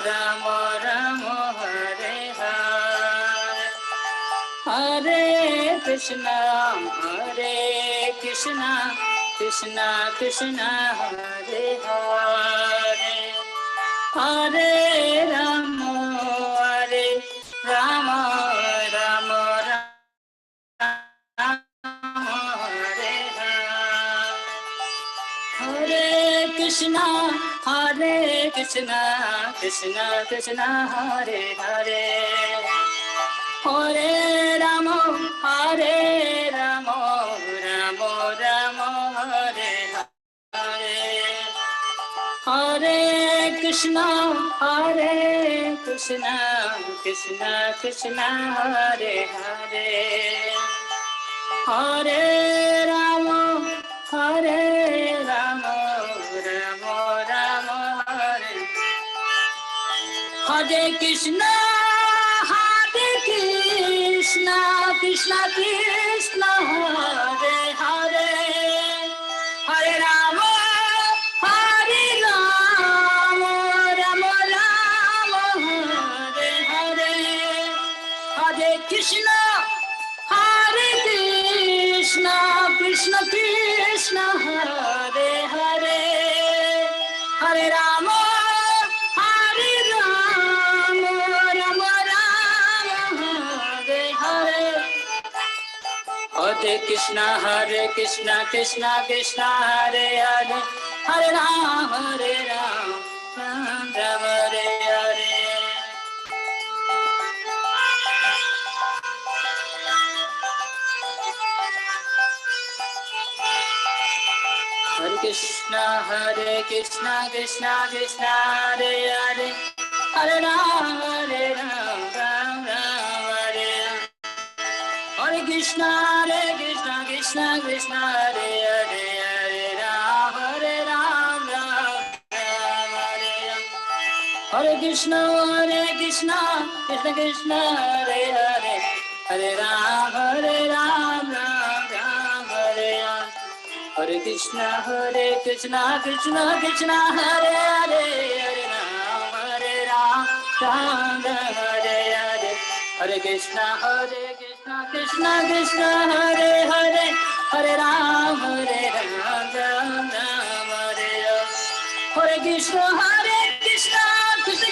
राम राम हरे हरे, हरे कृष्णा कृष्णा कृष्णा हरे हरे, हरे राम राम राम हरे हरे, हरे कृष्णा कृष्णा कृष्णा हरे हरे, हरे राम राम राम हरे हरे, हरे कृष्णा कृष्णा कृष्णा हरे हरे, हरे राम राम राम हरे, हरे कृष्णा कृष्णा कृष्णा हरे हरे, हरे राम राम हरे हरे, हरे कृष्णा कृष्ण कृष्ण हरे हरे, हरे राम राम हरे हरे, हरे कृष्णा कृष्णा कृष्णा हरे हरे, हरे राम राम हरे हरे, हरे कृष्णा कृष्णा कृष्णा हरे हरे, हरे राम राम हरे हरे, हरे कृष्णा कृष्णा कृष्णा हरे हरे, हरे राम राम हरे राम, हरे कृष्णा कृष्णा कृष्णा हरे हरे, हरे राम राम हरे राम, हरे कृष्णा कृष्णा कृष्णा हरे हरे, हरे राम राम हरे हरे, हरे कृष्णा कृष्णा हरे हरे, हरे राम राम हरे हरे, हरे कृष्णा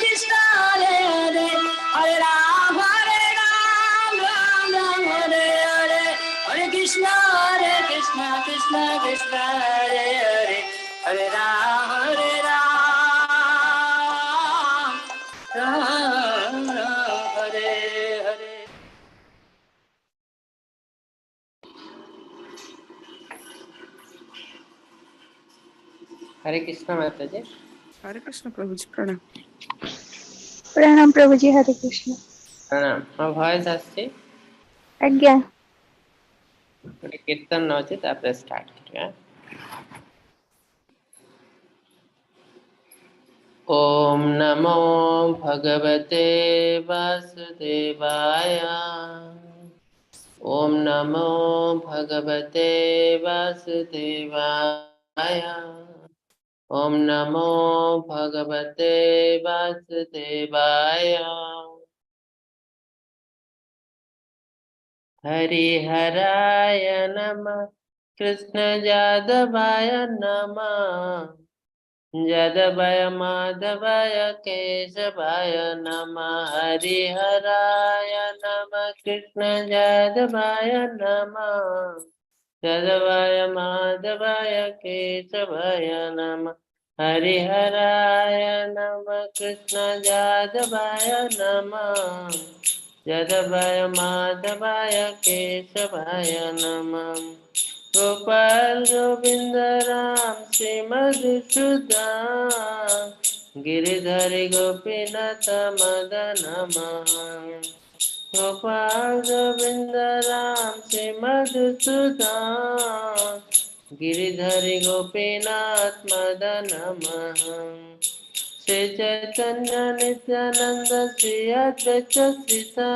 कृष्णा हरे हरे, हरे राम राम हरे हरे, हरे कृष्णा कृष्णा हरे हरे, हरे राम राम हरे हरे। हरे कृष्ण माता जी। हरे कृष्ण प्रभु जी प्रणाम। प्रणाम प्रभु जी। हरे कृष्ण। प्रणाम। मो भॉइस आछि? आज्ञा। कीर्तन नौचे तापर स्टार्ट करिया। ओम नमो भगवते वासुदेवाय, ओम नमो भगवते वासुदेवाय, ओम नमो भगवते वासुदेवाय, हरिहराय नमः, कृष्ण यादवाय नमः, यादवाय माधवाय केशवाय नमः, हरिहराय नमः, कृष्ण यादवाय नमः, यादवाय माधवाय केशवाय नमः, हरिहराय नमः, कृष्ण यादवाय नमः, यादवाय माधवाय केशवाय नमः, गोपाल गोविंद राम श्री मधुसूदन गिरिधरि गोपीनाथ मदन मोहन, गोपाल गोविंद राम श्री मधुसूदन गिरिधरि गोपीनाथ मदन मोहन, श्री चैतन्य नित्यानंद श्री अद्वैत सीता,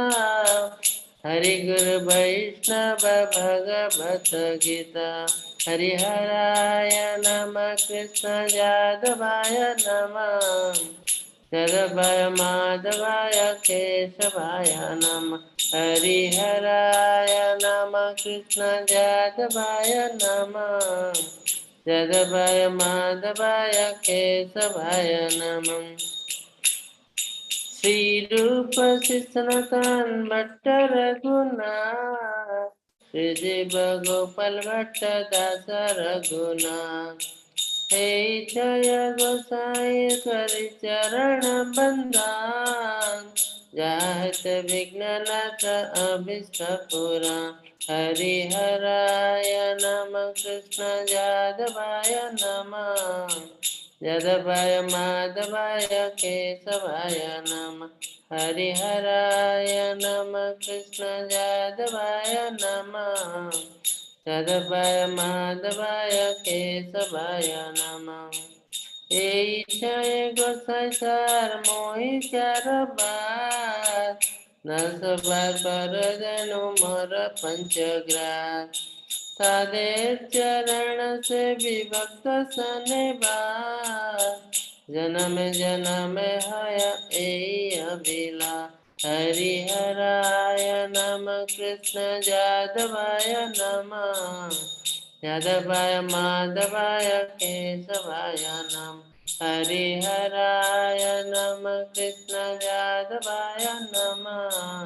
हरि गुरु वैष्णव भगवत गीता, हरिहराय नमः, कृष्ण यादवाय नमः, जगभय माधवाय केशवाय नमः हरिहराय नमः कृष्ण जादवाय नमः जगभय माधवाय केशवाय नमः श्री रूप सनातन भट्ट रघुनाथ श्री जीव गोपाल भट्ट दास रघुनाथ हे जय गोसाई करि चरण बंदन जात विघ्ननाथ अभिष्ट पुरा हरिहराय नमः कृष्ण जादवाय नमः जगभय माधवाय केशवाय नमः हरिहराय नमः कृष्ण जादवाय नमः जगभय माधवाय केशवाय नमः जय गोसाई सार मोहि चार बार न सबार पर जनु मोर पंचग्रास तादेव चरण से विभक्त सनेबार जन्म जन्म हय ए अभिला हरिहराय नमः कृष्ण जादवाय नमः जादवाय माधवाय केशवाय नमः हरिहराय नमः कृष्ण जादवाय नमः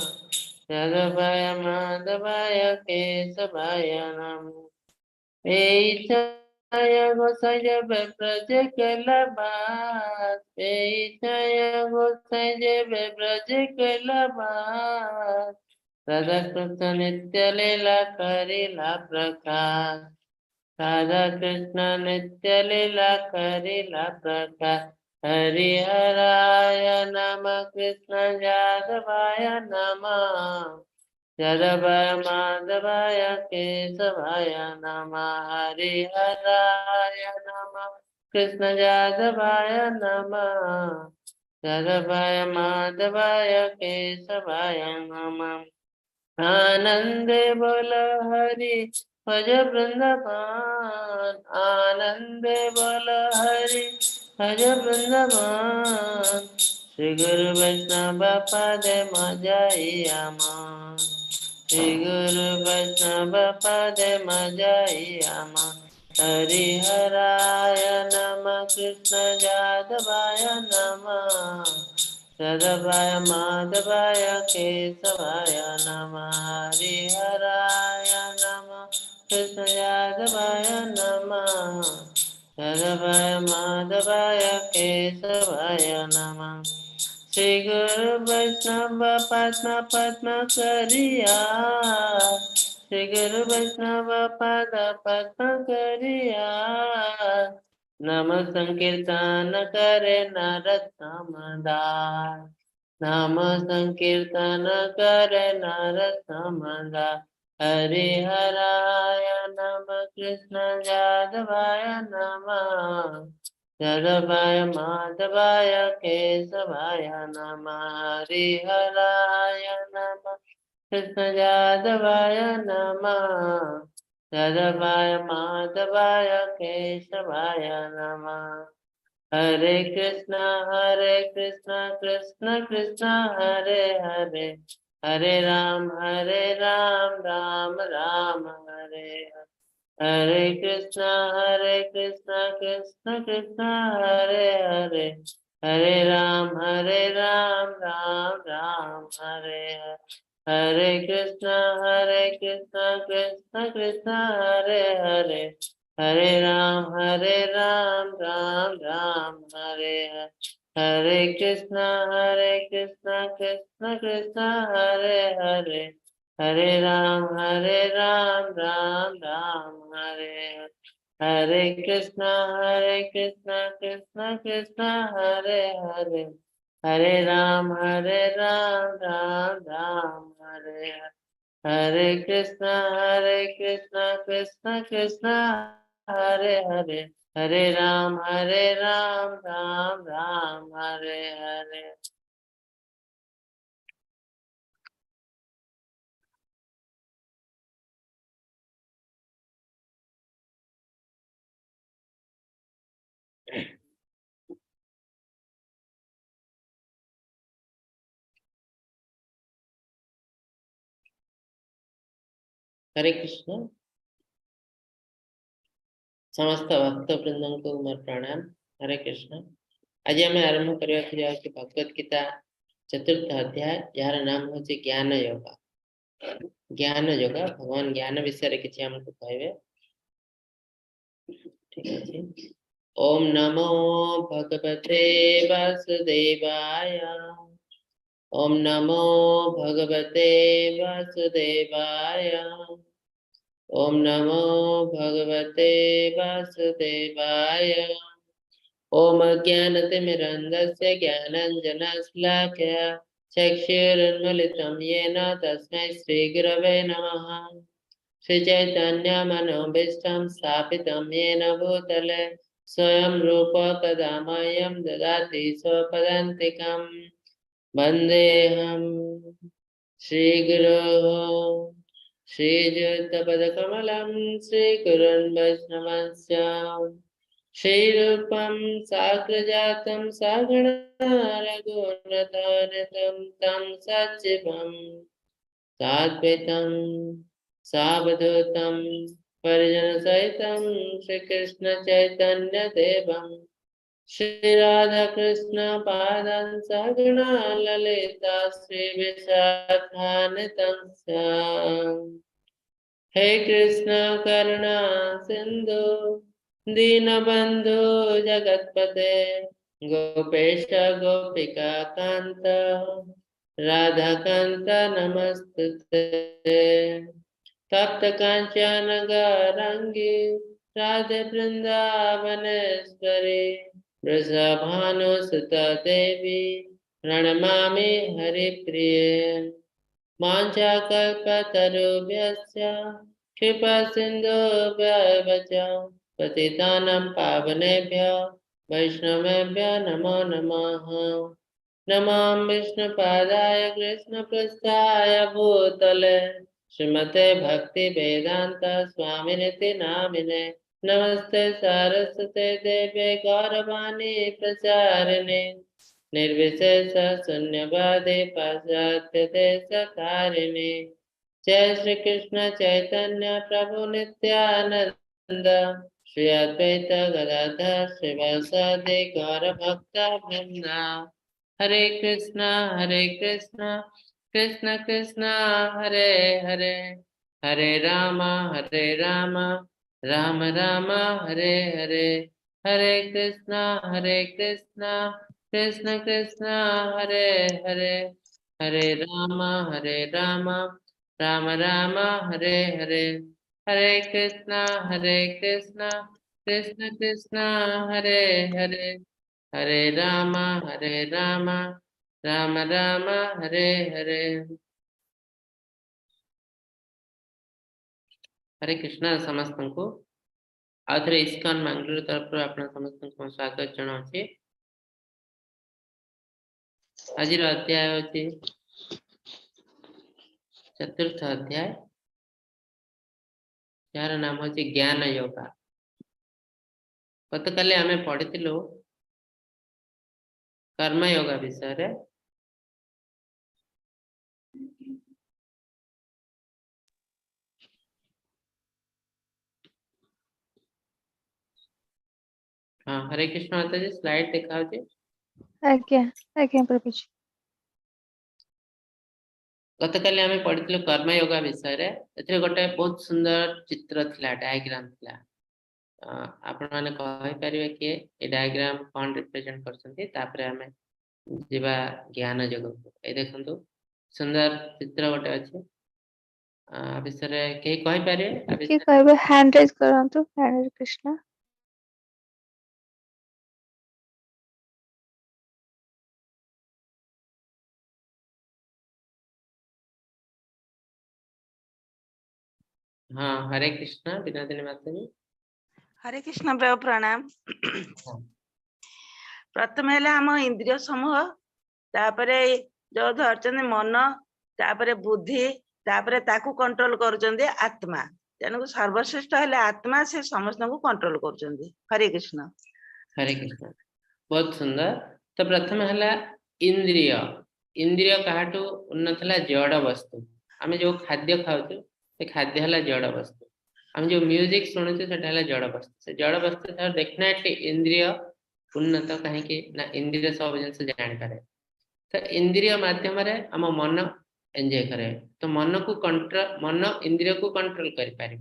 जादवाय माधवाय केशवाय नमः जय गोसाई जब ब्रज कलबास जय गोसाई जब ब्रज कलबास राधा कृष्ण नित्य लीला करिला प्रकाश राधा कृष्ण नित्य लीला करिला प्रकाश हरिहराय नमः कृष्ण जादवाय नमः जगभय माधवाय केशवाय नमः हरिहराय नमः कृष्ण जादवाय नमः जगभय माधवाय केशवाय नमः आनंदे बोल हरि भज वृंदावन आनंदे बोल हरि भज वृंदावन श्री गुरु वैष्णव पद मजाइया मान श्री गुरु वैष्णव पद मजाइया मान हरिहराय नमः कृष्ण जादवाय नमः जगभय माधवाय केशवाय नमः हरिहराय नमः कृष्ण जादवाय नमः जगभय माधवाय केशवाय नमः श्री गुरु वैष्णव पद्म पद्म करिया श्री गुरु वैष्णव पद पद्म करिया नाम संकीर्तन करे नरत समदार नाम संकीर्तन करे नरत समदार हरिहराय नमः कृष्ण जादवाय नमः जगभय माधवाय केशवाय नमः हरिहराय नमः कृष्ण जादवाय नमः जगभय माधवाय केशवाय नमः हरे कृष्ण कृष्ण कृष्ण हरे हरे हरे राम राम राम हरे हरे हरे कृष्ण कृष्ण कृष्ण हरे हरे हरे राम राम राम हरे हरे हरे कृष्ण कृष्ण कृष्ण हरे हरे हरे राम राम राम हरे हरे हरे कृष्ण कृष्ण कृष्ण हरे हरे हरे राम राम राम हरे हरे हरे कृष्ण कृष्ण कृष्ण हरे हरे हरे राम राम राम हरे हरे हरे कृष्ण कृष्ण कृष्ण हरे हरे हरे राम राम राम हरे हरे हरे कृष्ण समस्त भक्त वृंद को मोर प्रणाम। हरे कृष्ण। आज आम आरंभ करने भगवत गीता चतुर्थ अध्याय यार नाम हूँ ज्ञान योग। ज्ञान योग भगवान ज्ञान विषय किसी आमको कहे। ठीक है। ओम नमो भगवते वासुदेवाय। ओम नमो भगवते वासुदेवाय। ओम नमो भगवते वासुदेवाय। ओम ज्ञानतिमिरन्धस्य ज्ञानाञ्जनशलाकया चक्षुरुन्मीलितं येन तस्मै श्रीगुरवे नमः। श्रीचैतन्यमनोभीष्टं स्थापितं येन भूतले स्वयं रूप कदा मह्यं ददाति स्वपदान्तिकं। वन्देऽहं श्रीगुरोः श्रीयुतपदकमलं श्रीगुरुन् वैष्णवस्य श्रीरूपं साग्रजातं सगणा रघुनाथान्वितं तं सजीवं साद्वैतं सावधूतं परिजनसहितं श्रीकृष्ण चैतन्य देवं श्री राधा कृष्ण पादान् सगणा ललिता श्री विशाखान्वितं। हे कृष्ण करुणा सिंधु दीनबंधु जगतपते गोपेश गोपिका कांत राधा कांत नमस्तुते। तप्त कांचन गौरांगी राधे वृंदावनेश्वरी वृषभानुसुता देवी प्रणमामि हरिप्रिये। वाञ्छाकल्पतरुभ्यश्च कृपा सिन्धुभ्यः च पतितानां पावनेभ्यो वैष्णवेभ्यो नमो नमः। नमो विष्णुपादाय कृष्णपृष्ठाय भूतले श्रीमते भक्तिवेदान्त स्वामिनिति नामिने। नमस्ते सारस्वते देवे गौरवाणी प्रचारिणे निर्विशेष शून्यवादी पाश्चात्य देशतारिणे। जय श्री कृष्ण चैतन्य प्रभु नित्यानंद श्री अद्वैत गदाधर श्रीवासादि गौर भक्त वृंद। हरे कृष्ण कृष्ण कृष्ण हरे हरे हरे राम राम राम हरे हरे। हरे कृष्ण कृष्ण कृष्ण हरे हरे हरे राम राम राम हरे हरे। हरे कृष्ण कृष्ण कृष्ण हरे हरे हरे राम राम राम हरे हरे। हरे कृष्ण समस्त को आउे इस्कॉन मंगलूर तरफ आप समस्त को स्वागत जनाऊँ। आज अध्याय होची चतुर्थ अध्याय यार नाम होची ज्ञान योगा। गत काली आमे पढ़िथिलु कर्म योगा विषय रे। हाँ हरे कृष्ण माता जी स्लाइड देखा जी। आज्ञा आज्ञा प्रभु जी। गत काली आमे पढ़िथिलु कर्म योगा विषय रे। एथरे गोटे बहुत सुंदर चित्र थिला डायग्राम थिला। आपण माने कहि परिबे कि ए डायग्राम कोन रिप्रेजेंट करछन्ती तापरे आमे जीवा ज्ञान जगत। ए देखंतु सुंदर चित्र गोटे अछि। विषय रे के कहि परिबे के कहबे हैंड रेज करंतु। हरे कृष्ण। हाँ हरे कृष्ण विनोदिनी माता जी। हरे कृष्ण प्रभु प्रणाम। प्रथम है आम इंद्रिय समूह तापरे जो धरचंद मन तापरे बुद्धि तापरे ताकू कंट्रोल करुचंदी आत्मा। तेणु सर्वश्रेष्ठ है आत्मा से समस्त को कंट्रोल करुचंदी। हरे कृष्ण। हरे कृष्ण बहुत सुंदर। तो प्रथम है इंद्रिय। इंद्रिय काहाटू उन्नत जड़ वस्तु। आमे जो खाद्य खाऊ से खाद्य है जड़ वस्तु आम जो म्यूजिक शुणुचे से जड़ वस्तु से जड़ वस्तु डेफिनेटली इंद्रिय उन्नत कहीं ना इंद्रिय सब जिन जापारे तो इंद्रिय मध्यम आम मन एंजॉय करे तो मन को कंट्रोल मन इंद्रिय को कंट्रोल कर पार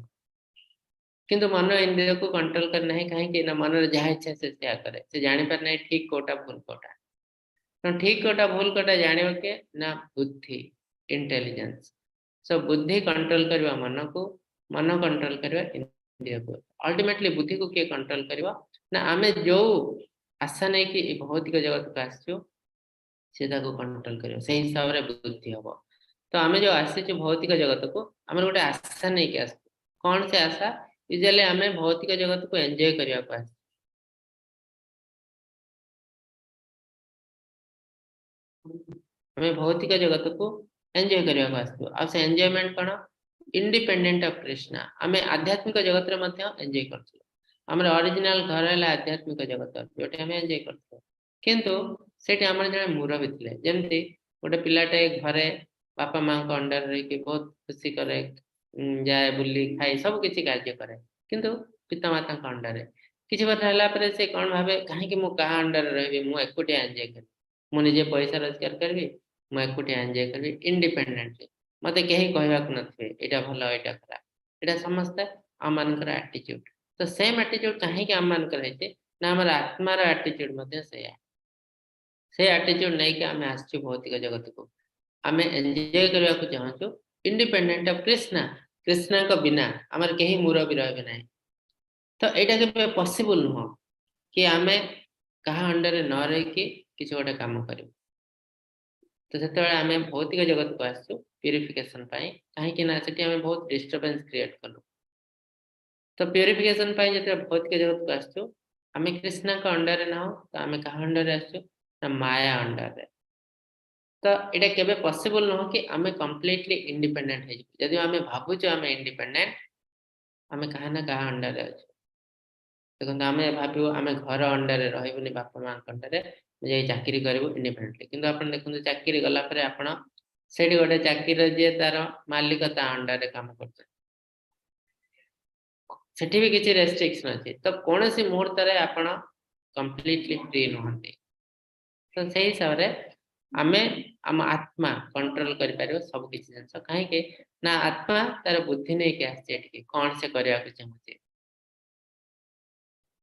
किंतु मन इंद्रिय को कंट्रोल करना है कहीं ना मन जहाँ इच्छा से क्या करे से जानी पार नहीं ठीक कोटा भूल कोटा तो ठीक कोटा भूल कोटा जाने के ना बुद्धि इंटेलिजेंस सो बुद्धि कंट्रोल करवा मन को मन कंट्रोल करवा इंद्रिय को अल्टीमेटली बुद्धि को किए कंट्रोल करवा ना आमे जो आशा नहीं कि भौतिक जगत को आसो सीधा को कंट्रोल करियो से हिसाब रे बुद्धि हबो तो आमे जो आसी भौतिक जगत को हमर गोटे आशा नहीं कि आसो कौन से आशा यूजुअली आमे भौतिक जगत को एंजॉय करिया को आसो हमें भौतिक जगत को एंजॉय करिया को आसो आ से enjoyment cone independent of Krishna हमें आध्यात्मिक जगत रे मध्य एंजॉय करथि हमर ओरिजिनल घर है आध्यात्मिक जगत जोटे हमें एंजॉय करथि किंतु सेठी हमर जने मुरबी थिले जेमति गोटे पिलाटे घरे बापा मां को अंडर रही के बहुत खुशी करे जाए बुली खाई सब किछि कार्य करे किंतु पिता माता को अंडर किछि बार हला परे से कोन भाबे काहे कि मु कहा अंडर रहबी मु एकुटे एंजॉय कर मु निजे पैसा रोजगार करबी मु एकुटे एंजॉय करबी इंडिपेंडेंटली मते केही कहबा को नथबे एटा भलो एटा खराब एटा समझते आमानकर एटीट्यूड तो सेम एटीट्यूड काहे कि आमानकर हेते ना हमर आत्मार एटीट्यूड मते से एटीट्यूड नहीं कि आमे आछी भौतिक जगत को आमे एंजॉय करबा को चाहछु इंडिपेंडेंट ऑफ कृष्णा कृष्णा को बिना हमर केही मुरबी रहबे नाही तो एटा के पॉसिबल न कि आमे कहा अंडर न रही कि किछ गोटे काम करियो तो सेते आमे भौतिक जगत को आछछु प्यूरिफिकेशन पाई काहे कि ना सेठी आमे बहुत डिस्टरबेंस क्रिएट करू तो प्यूरिफिकेशन पाई जते भौतिक जगत को आछछु आमे कृष्णा को अंडर न हो तो आमे कहा अंडर आछछु ना माया अंडर तो एटा केबे पॉसिबल न हो कि आमे कंप्लीटली इंडिपेंडेंट है यदि आमे भाबु छ आमे इंडिपेंडेंट आमे कहा ना कहा अंडर अछि देखो आमे भाबियो आमे घर अंडर रहइबनी बापा मां अंडर जे चाकरी करबो इंडिपेंडेंटली किंतु आपण देखु चाकरी गला परे आपण सेठी गोटे चाकरी जे तार मालिक ता अंडर काम करते सेठी भी किछि रेस्ट्रिक्शन अछि तो कोनोसी मुहूर्त रे आपण कंप्लीटली फ्री नहंती तो सही हिसाब रे आमे आम आत्मा कंट्रोल कर पारियो सब किछि जंस काहे के ना आत्मा तार बुद्धि नै के आछे एठी कोन से करिया के चाहते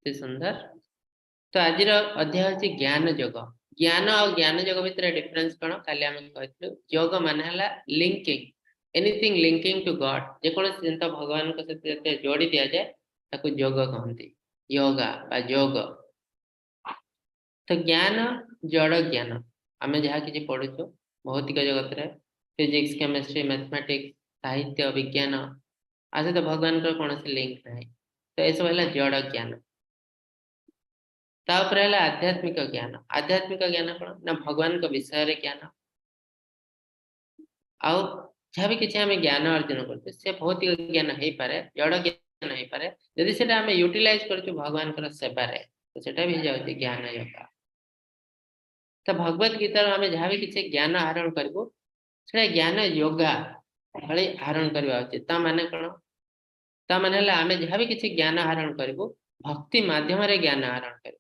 ते सुंदर तो आजिर अध्याय अछि ज्ञान योग ज्ञान और ज्ञान योग भितर डिफरेंस कोन काली हम कहथि योग माने हला linking anything linking to god जे कोन चिंता भगवान को से जोड़ी दिया जाए ताको योग कहंती योगा बा योग तो ज्ञान जड़ ज्ञान आमे जहा कि पढ़ु भौतिक जगत रे फिजिक्स केमिस्ट्री मैथमेटिक्स साहित्य विज्ञान आज तो भगवान को कौन से लिंक नहीं तो ये सब है जड़ ज्ञान तापर है आध्यात्मिक ज्ञान कौन ना भगवान को विषय रे ज्ञान आउ जहाँ भी किसी आमे ज्ञान अर्जन करते से भौतिक ज्ञान है पारे जड़ ज्ञान है पारे यदि सेटा आमे यूटिलाइज करछु भगवान को सेवा रे तो सेटा भी जाउती ज्ञान योगा तो भगवत गीता आमे जहाँ भी किसी ज्ञान आहरण करबो से ज्ञान योगा भले आहरण करबा उचित ता माने कोन ता माने हला आमे जहाँ भी किसी ज्ञान आहरण करबो भक्ति माध्यम रे ज्ञान आहरण करबो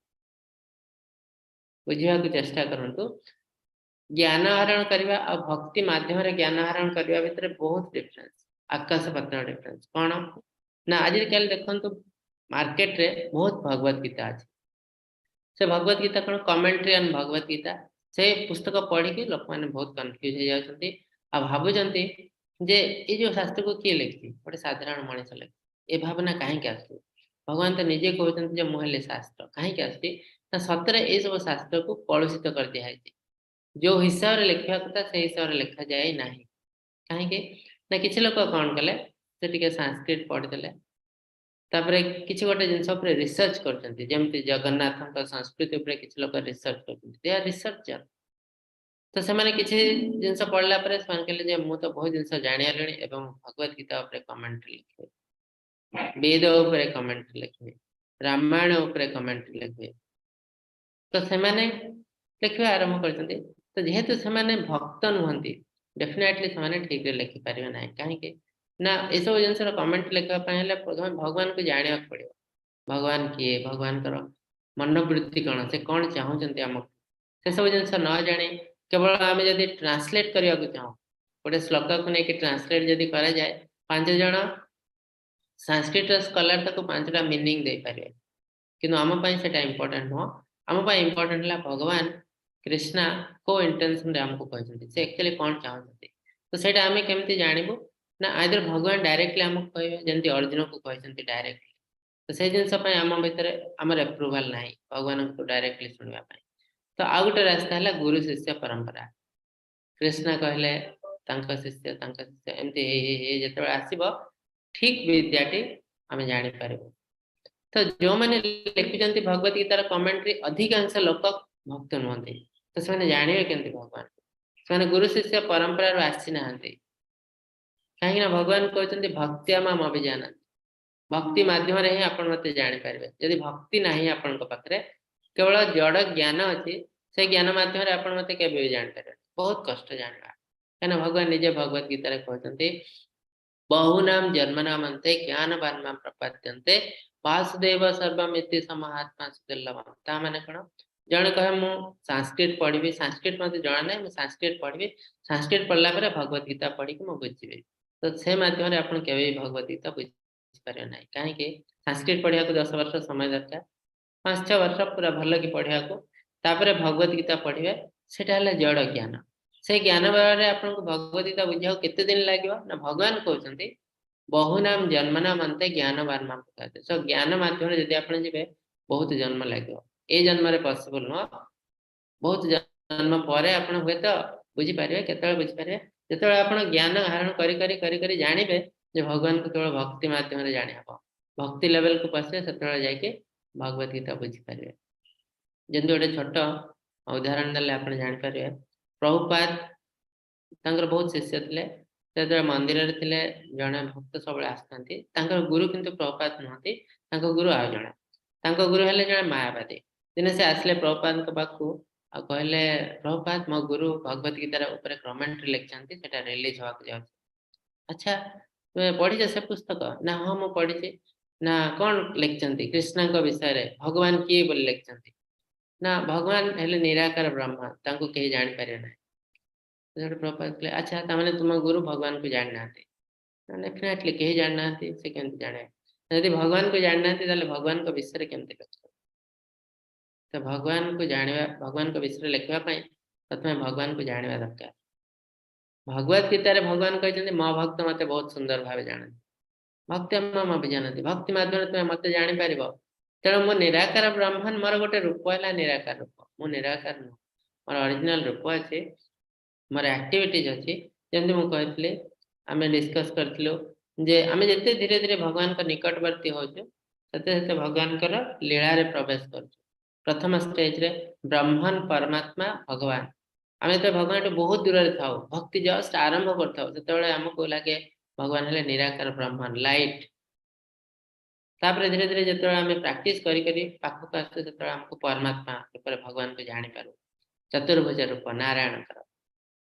बुझिया को चेष्टा करंतु ज्ञान आहरण करबा और भक्ति माध्यम रे ज्ञान आहरण करबा भितर बहुत डिफरेंस आकाश पाताल डिफरेंस कोन ना आज कल देखंतु मार्केट रे बहुत भगवत गीता अछि से भगवत गीता कोन कमेंट्री ऑन भगवत गीता से पुस्तक पढ़ी के लोक माने बहुत कंफ्यूज हो जाउछंती आ भाबु जंती जे ए जो शास्त्र को के लिखती बड़े साधारण मनुष्य लिखती ए भावना काहे के आसु भगवान तो निजे कहउछंती जे मोहले शास्त्र काहे के आसती ना सतरे ए सब शास्त्र को कलुषित कर दिया है जो हिसाब रे लिखा कथा से हिसाब रे लिखा जाय नाही काहे के ना किछ लोक कोन कले से टिके संस्कृत पढ़ देले तापरे किछि गोटे जिंस पर रिसर्च करचंती जेमति जगन्नाथ का संस्कृति ऊपर किछि लोक रिसर्च करचंती दे आर रिसर्चर तो से माने किछि जिंस पढ़ला परे मान केले जे मु तो बहुत जिंस जानि आलणी एवं भगवत गीता ऊपर कमेंट लिखे वेद ऊपर कमेंट लिखे रामायण ऊपर कमेंट लिखे तो से माने लिखबा आरंभ करचंती तो जेहेतु से माने भक्त नहंती डेफिनेटली से माने ठीक रे लिखि परिबे नाही काहे के ना ये सब जिन कमेंट लिखा प्रथम भगवान को जाना पड़ो भगवान किए भगवान मनोवृत्ति कौन से कौन चाहते आम से सब जिन न जाने केवल आम जब ट्रांसलेट करने को चाहूँ गोटे श्लोक को लेकिन ट्रांसलेट जदि करा जाए 5 जन संस्कृत स्कॉलर ताको 5टा मीनिंग दे पारे किंतु आम से इम्पोर्टेंट नुह आम इम्पोर्टेंट है भगवान कृष्णा को इंटेंशन आमको कहते से एक्चुअली कौन चाहते तो सही आम केमती जानबू ना आइदर भगवान डायरेक्टली आमको कहे जमी अर्जुन को कहते डायरेक्टली तो से जिनस आम भर आमर एप्रुवाल ना भगवान को डायरेक्टली शुणापी तो आउ गोटे रास्ता है गुरु शिष्य परंपरा कृष्णा कहले शिष्य एमती जो आसब ठीक विद्याटी आम जापर तो जो मैंने लिखुं भगवत गीतार कमेंट्री अधिकांश लोक भक्त नुहति तो से जानवे केमती भगवान से गुरु शिष्य परंपरा आसी ना कहीं भगवान कहते भक्तिया माम अभिजान भक्ति माध्यम ही आप मत जापर जदि भक्ति ना आपण पाखे केवल जड़ ज्ञान अच्छी से ज्ञान मध्यम आप मत के जापर बहुत कष्ट जानवा कहीं भगवान निजे भगवत गीतार कहते बहुनाम जन्मनाम अंते ज्ञानवान मां प्रपद्यन्ते वासुदेव सर्वमिति समात्मा सुदुर्लभम ता माने कोन जण कहे मु संस्कृत पढ़ी संस्कृत मत जाना ना मु संस्कृत पढ़ी संस्कृत पढ़ला पर भगवत गीता पढ़ी कि मु बुझिबे तो से माध्यम रे आपण केबे भगवत गीता बुझि पारे नै काहे कि संस्कृत पढ़िया को 10 वर्ष समय दरकार 5-6 वर्ष पूरा भल की पढ़िया को तापरे भगवत गीता पढ़िबे सेटा हला जड़ ज्ञान से ज्ञान बारे आपको भगवत गीता बुझा केते दिन लागियो ना भगवान कहते बहुनाम जन्मनाम अंते ज्ञानवान मां प्रपद्यते सो ज्ञान माध्यम यदि आप जी बहुत जन्म लगे ए जन्म पॉसिबल नुह बहुत जन्म पर आप हुए तो बुझीपारे के बुझीपारे जो आप ज्ञान आहरण करी जानवे भगवान को केवल भक्ति माध्यम जानी हम भक्ति लेवल को पशे से जाके भगवत गीता बुझीपारे जमी गोटे छोट उदाहरण देते आप जापर प्रभुपाद बहुत शिष्य थे मंदिर थे जड़े भक्त सब आसता गुरु किंतु प्रभुपाद नुहति गुरु आ जड़े गुरु है जड़े मायावादी दिने से आसले प्रभुपाद पाखु कहले प्रभुपाद मो गुरु भगवत गीतार ऊपर कमेंट्री लिखिं रिलीज होगा जाए अच्छा तुम्हें पढ़ी से पुस्तक ना हाँ मुझे पढ़ी ना कौन लिखिं कृष्णा विषय भगवान किए बोली लिखिं ना भगवान हेले निराकार ब्रह्मा तांको कहीं जापर ना प्रभुपाद कहले अच्छा तमाने तुम गुरु भगवान को जानना डेफिनेटली कहीं जानना से केमती जाने यदि भगवान को जानना भगवान को विषय केमती लिख तो भगवान को जानवा भगवान को विषय लिखापी प्रथम भगवान को जानवा दरकार भगवत गीतार भगवान कहते मो भक्त मत बहुत सुंदर भाव जानते भक्ति मम भी जानती भक्ति माध्यम तुम्हें मत जापर तेणु मो निराकार ब्रह्मन मोर गोटे रूप है निराकार रूप मु निराकार नुह मोर ओरिजिनल रूप अच्छे मोर एक्टिविटीज अच्छी जमी मुझे आम डिस्कस करूँ जे आम जिते धीरे धीरे भगवान का निकटवर्ती होते भगवान लीला रे प्रवेश कर प्रथम स्टेज रे ब्रह्मन परमात्मा भगवान आम जो भगवान बहुत दूर था भक्ति जस्ट आरंभ करते आमको लगे भगवान है निराकार ब्रह्मन लाइट तापर धीरे धीरे जो आम प्राक्ट पाखक आसते आमको परमात्मा भगवान को जापर चतुर्भुज रूप नारायण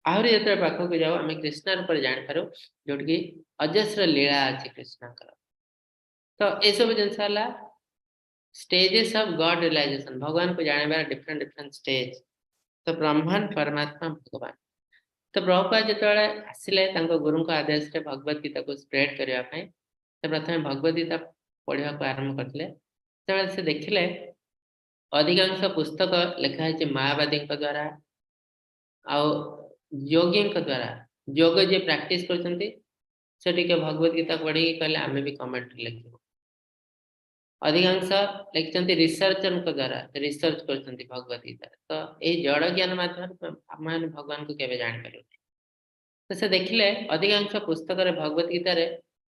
आहरी जो पाखक जाओ आम कृष्ण रूप जापर जो कि अजस्र लीला अच्छी कृष्ण तो ये सब जिनस स्टेजेस ऑफ गॉड रियलाइजेशन भगवान को जाने डिफरेंट डिफरेंट स्टेज तो ब्रह्मांड परमात्मा भगवान तो प्रभुपाद जो आसिले गुरु आदेश रे भगवत गीता को स्प्रेड करने प्रथम भगवत गीता पढ़ा को आरंभ करते से देखिले अधिकांश पुस्तक लिखाई मायावादी द्वारा योगी द्वारा योग जी प्रैक्टिस कर भगवत गीता पढ़ी कहले आम भी कमेंट लिखू अधिकांश लिखिं रिसर्चर द्वारा रिसर्च कर भगवत गीता तो ये जड़ ज्ञान माध्यम आम भगवान को केवे जापर तो से देखिले अधिकांश पुस्तक भगवत गीता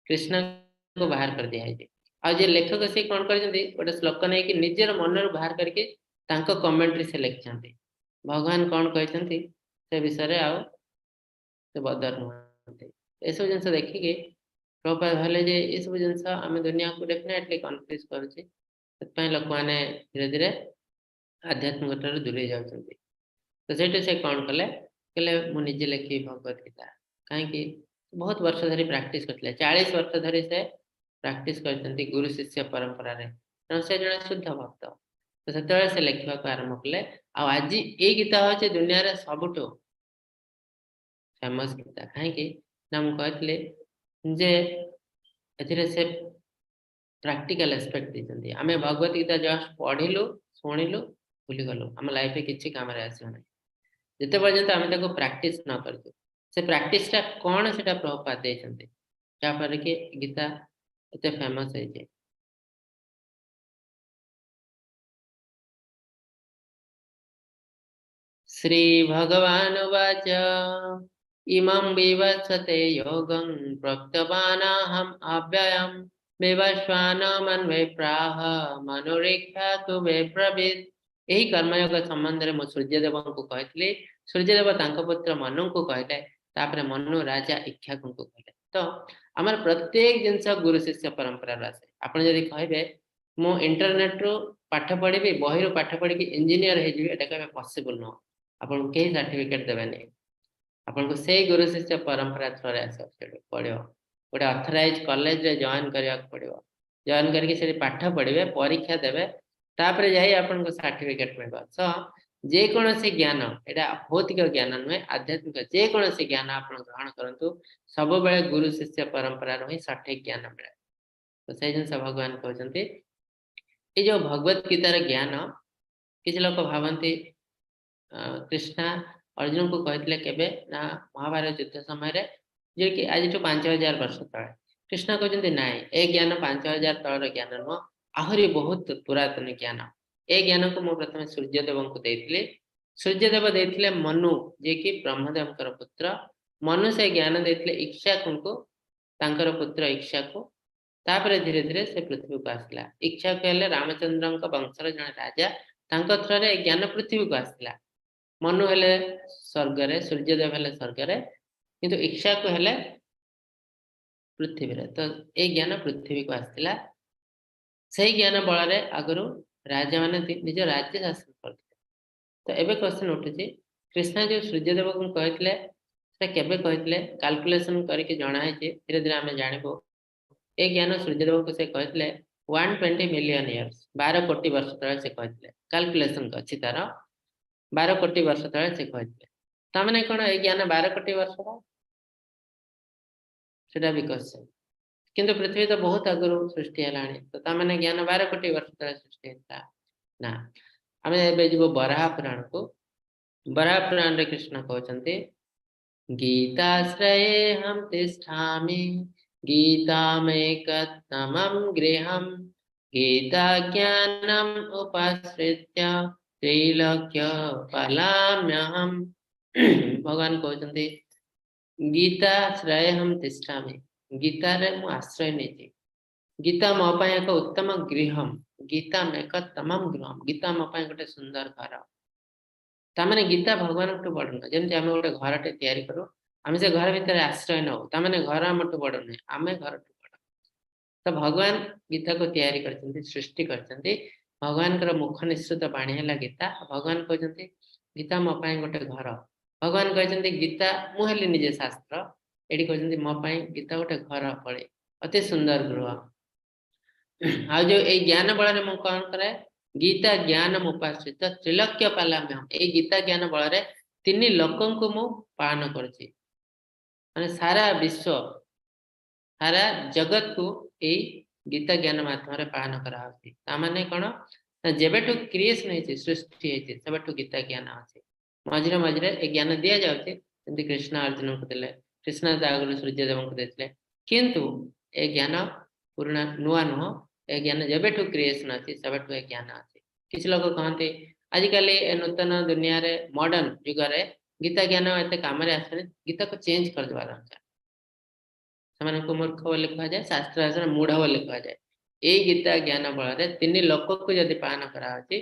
कृष्ण को बाहर कर दिखाई आज लेखक से कौन कर गोटे श्लोक नहीं कि निजर मन रू बाहर करके कमेंट्री से लिखिं भगवान कौन कहते से विषय आउ बदर नुहति ये सब जिन देखिए प्रभुपाद भाले जे ये सब जिन आम दुनिया को डेफिनेटली कन्फ्यूज कर लोक मैंने धीरे धीरे आध्यात्मिकता दूरे जाऊँ तो से कौन कले कहले मुझे लिखी भगवत गीता कहीं बहुत वर्ष धरी प्रैक्टिस करथिले 40 वर्ष धरी से प्रैक्टिस करछन्ती गुरु शिष्य परंपरा रे तेणु से जने शुद्ध भक्त तो सेतବେଳେ से लेखिबा को आरंभ कले आ आज ए गीता होचे दुनिया रे सबटो फेमस गीता काहे कि ना हम कहतले जे एथिरे से प्रैक्टिकल एस्पेक्ट देछन्ती आमे भगवत गीता जस्ट पढिलु सुनिलु भूली गलु हम लाइफ रे किछि काम रे आसी नै जते पर्यंत आमे ताको प्रैक्टिस न करछु से प्रैक्टिस टा कोन सेटा प्रभुपाद देछन्ती जा पर कि गीता एते फेमस है जे श्री भगवान वाच इमं विवस्वते योगं प्रत्यवानाहं अव्ययं विवस्वानमन्वे प्राह मनोरेक्षा तु वे प्रविद एही कर्मयोग संबंध रे मो सूर्यदेव को कहतले सूर्यदेव तांको पुत्र मनु को कहले तापरे मनु राजा इच्छाकु को कहले तो हमर प्रत्येक जिंस गुरु शिष्य परंपरा रासे आपण जदी कहबे मो इंटरनेट रो पाठ पढिबे बही रो पाठ पढि के इंजीनियर हे जिवे एटा केबे पॉसिबल न आपण के सर्टिफिकेट देबे नै आपण को से गुरु शिष्य परंपरा थरे आसे पढियो गोटे ऑथराइज कॉलेज रे जॉइन करिया पड़िबो जॉइन करके से पाठ पढिबे परीक्षा देबे तापरे जाई आपण को सर्टिफिकेट मिलबा सो जे कोनोसी ज्ञान एटा भौतिक ज्ञान नुहे आध्यात्मिक जे कोनोसी ज्ञान आपण ग्रहण करंतु सब बेले गुरु शिष्य परंपरा रो ही सठिक ज्ञान मिले तो से जन भगवान कहचंती ए जो भगवत गीता रे ज्ञान किछ लोक भावंती कृष्ण अर्जुन को कहतले केबे ना महाभारत युद्ध समय रे जे कि आज तो 5000 वर्ष तळे कृष्ण कहचंती नाइ ए ज्ञान 5000 तळर ज्ञान न आहुरी बहुत पुरातन ज्ञान ए ज्ञान को मो प्रथम सूर्यदेव को देथिले सूर्यदेव देथिले मनु जे कि ब्रह्मदेवकर पुत्र मनु से ज्ञान देथिले इक्ष्वाकु को तांकर पुत्र इक्ष्वाकु तापरे धीरे धीरे से पृथ्वी को आसला इक्ष्वाकु हेले रामचंद्रन को वंशर जने राजा तांको थरे ज्ञान पृथ्वी को आसला मनु हेले स्वर्ग रे सूर्यदेव हेले स्वर्ग रे किंतु इक्ष्वाकु हेले पृथ्वी रे तो ए ज्ञान पृथ्वी को आसला सही ज्ञान बळ रे आगरु राजा माने निज राज्य शासन करते तो एबे क्वेश्चन उठुची कृष्ण जो सूर्यदेव को कहतले से केबे कहतले कैलकुलेशन करके जणा है जे धीरे धीरे हमें जानिबो ए ज्ञान सूर्यदेव को से कहतले 120 मिलियन इयर्स 12 कोटी वर्ष तळे से कहतले कैलकुलेशन अछि तार 12 कोटी वर्ष तळे से कहतले तमने कोन ए ज्ञान 12 कोटी वर्ष रा सेटा भी क्वेश्चन किंतु पृथ्वी तो बहुत आगु सृष्टि हेलाणी तो तमने ज्ञान 12 कोटी वर्ष तळे सृष्टि हेता ना हमें एबे जीवो बराह पुराण को बराह पुराण रे कृष्ण कहचंती गीताश्रये हम तिष्ठामि गीतामेकतमं गृहं गीता ज्ञानम् उपाश्रित्य त्रैलोक्य पलाम्यहम् भगवान कहचंती गीताश्रये हम तिष्ठामि गीता रे मु आश्रय नेछि गीता मो पय एक उत्तम गृहम गीता में एक तमाम गृहम गीता मो पय गोटे सुंदर घर तामाने गीता भगवान को बडन जेमति हम गोटे घरटे तयारी करू हम से घर भीतर आश्रय न तामाने घर हमटु बडन नै आमे घर टु बड तो भगवान गीता को तयारी करछन्ती सृष्टि करछन्ती भगवान कर मुख निश्चित बाणी हैला गीता भगवान कहछन्ती गीता मो पय गोटे घर भगवान कहछन्ती गीता मु हेली निजे शास्त्र एडी कहछन्ती मो पय गीता गोटे घर पळे अति सुंदर गृह आ जो ए ज्ञान बळ रे मु कोन करे गीता ज्ञान उपाश्रित त्रिलोक्य पालाम्य ए गीता ज्ञान बळ रे तीन लोकन को मु पालन करछि माने सारा विश्व सारा जगत को ए गीता ज्ञान माध्यम रे पालन करा होछि ता माने कोन जेबेटु क्रिएशन हेछि सृष्टि हेछि सेबेटु गीता ज्ञान अछि मझरे मझरे ए ज्ञान दिया जाउछि जंती कृष्ण अर्जुन को देले कृष्ण दागुल सूर्यदेव को देले किंतु ए ज्ञान पुराना नुआ नुह ए ज्ञान जेबेटु क्रिएशन अछि सेबेटु ए ज्ञान अछि किछ लोग कहते आजिकल नूतन दुनिया रे मॉडर्न युग रे गीता ज्ञान एते काम रे आसने गीता को चेंज कर देबा दरकार समान को मूर्ख बोले कहा जाय शास्त्र शास्त्र मूढ़ बोले कहा जाय ए गीता ज्ञान बळ रे तीन लोक को यदि पालन करा अछि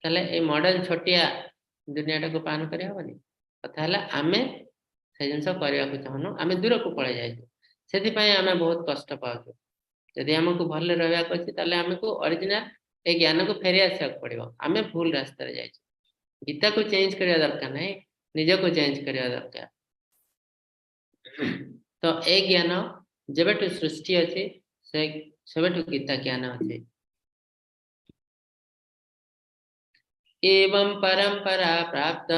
तले ए मॉडर्न छोटिया दुनिया को पालन करि हबनी कथा हला आमे से जिंस करिया को चाहनु आमे दूर को पळे जाय सेति पय आमे बहुत कष्ट पाउ यदि हमको भले रहया अछि तले हमको ओरिजिनल ए ज्ञान को फेरि आसे पड़िबो आमे भूल रास्ता रे जाय गीता को चेंज करिया दरकार नै निज को चेंज करिया दरकार तो ए ज्ञान जेबेठु सृष्टि अच्छे से सेबेठु गीता ज्ञान अच्छे। एवं परंपरा प्राप्त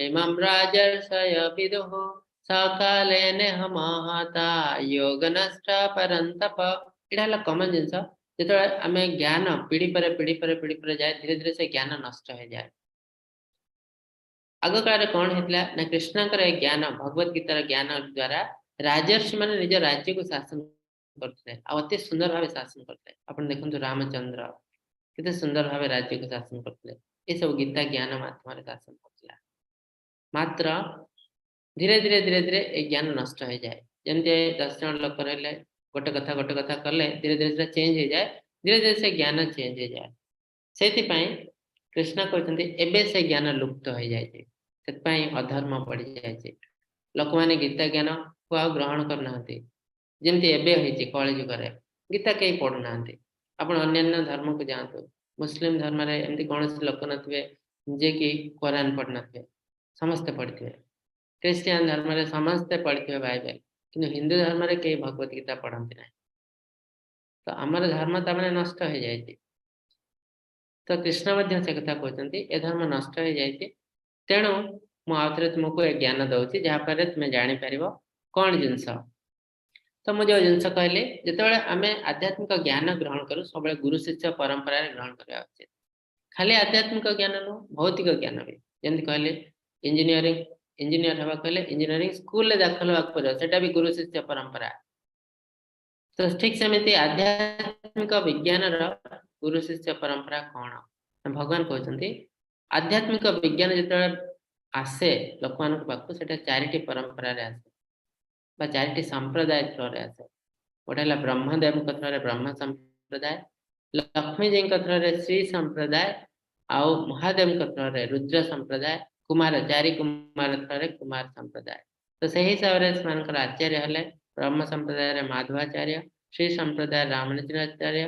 इमं राजर्षय विदुः सकालेन महता योग नष्ट परंतप। इडा हला कॉमन जिंस जेतबे आमे ज्ञान पीढ़ी पर जाए धीरे धीरे से ज्ञान नष्ट हो जाए। आग काल कौन होता ना कृष्णकर ज्ञान भगवत गीतार ज्ञान द्वारा राजर्षि माने निज राज्य को शासन करते अति सुंदर भाव शासन करते। अपन देखो रामचंद्र कितने सुंदर भाव राज्य को शासन करते। ये सब गीता ज्ञान माध्यम शासन करता। मात्र धीरे धीरे धीरे धीरे ये ज्ञान नष्ट हो जाए। जमती 10 जन लोक रहे गोटे कथा कले धीरे धीरे चेंज हो जाए। धीरे धीरे से ज्ञान चेंज हो जाए। से कृष्ण कहते एबे से ज्ञान लुप्त हो जाए। अधर्म बढ़ी जाए। लोक मैंने गीता ज्ञान को आ ग्रहण करना जमती एबे कलिजुग गीता कहीं पढ़ुना। आप अन्य धर्म को जातु मुस्लिम धर्म रे एमती कौन लोक नथिबे जे कि कुरान पढ़ नथिबे समस्ते पढ़िथिबे। क्रिश्चियन धर्म रे समस्ते पढ़िथिबे बाइबल किंतु हिंदू धर्म रे कई भगवत गीता पढ़ंती नहीं। तो आमर धर्म तमने नष्ट हो जाए। तो कृष्ण मध्य से कथा कहते ए धर्म नष्ट हो जाए। तेणु मुझे तुमको ए ज्ञान दौची जहाँफल तुम्हें जापर कौन जिनस। तो मुझे जिनस कहली जिते आम आध्यात्मिक ज्ञान ग्रहण करूँ सब गुरु शिष्य परंपरा ग्रहण करवा उचित। खाली आध्यात्मिक ज्ञान नुह भौतिक ज्ञान भी जमी कहले इंजीनियरिंग इंजीनियर हवा कहले इंजीनियरिंग स्कूल दाखल होगा पड़े भी गुरु शिष्य परंपरा। तो ठीक सेमती आध्यात्मिक विज्ञान गुरु शिष्य परंपरा कौन भगवान कहते आध्यात्मिक विज्ञान जिते आसे लोक मान पाक से चारिटी परंपरा आसे चारिटी संप्रदाय थ्रो आसे। गोटे ब्रह्मदेव थ्रो ब्रह्म संप्रदाय लक्ष्मी जी थ्रो श्री संप्रदाय आउ महादेव थ्रो रुद्र संप्रदाय कुमार चारि कुमार थ्रो कुमार संप्रदाय। तो से हिसाब से आचार्य हेले ब्रह्म संप्रदाय माधवाचार्य श्री संप्रदाय रामानुजाचार्य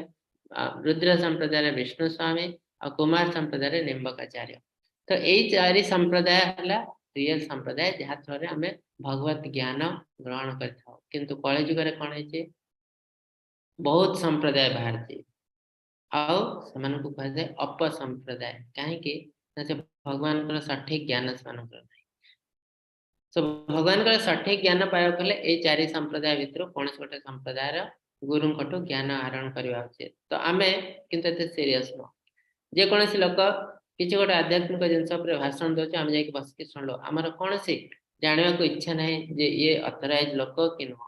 रुद्र संप्रदाय विष्णु स्वामी और कुमार संप्रदाय निम्बकाचार्य। तो यही चारि संप्रदाय है रियल संप्रदाय जहाँ थ्रो आम भगवत ज्ञान ग्रहण कर। कलिजुग कौन है बहुत संप्रदाय बाहर कहुए अपसंप्रदाय कहीं भगवान सठिक ज्ञान से भगवान सठिक ज्ञान पाइबा ये चारि संप्रदाय भितर कौन गोटे संप्रदाय गुरु ज्ञान आहरण करवा उचित। तो आम कि सीरीयस नुह जेकोसी लोक किसी गोटे आध्यात्मिक जिनस भाषण दौर आम जा बसिक शुणु आमर कौन सी जाना को इच्छा ना जे ये अथराइज लोक कि नुह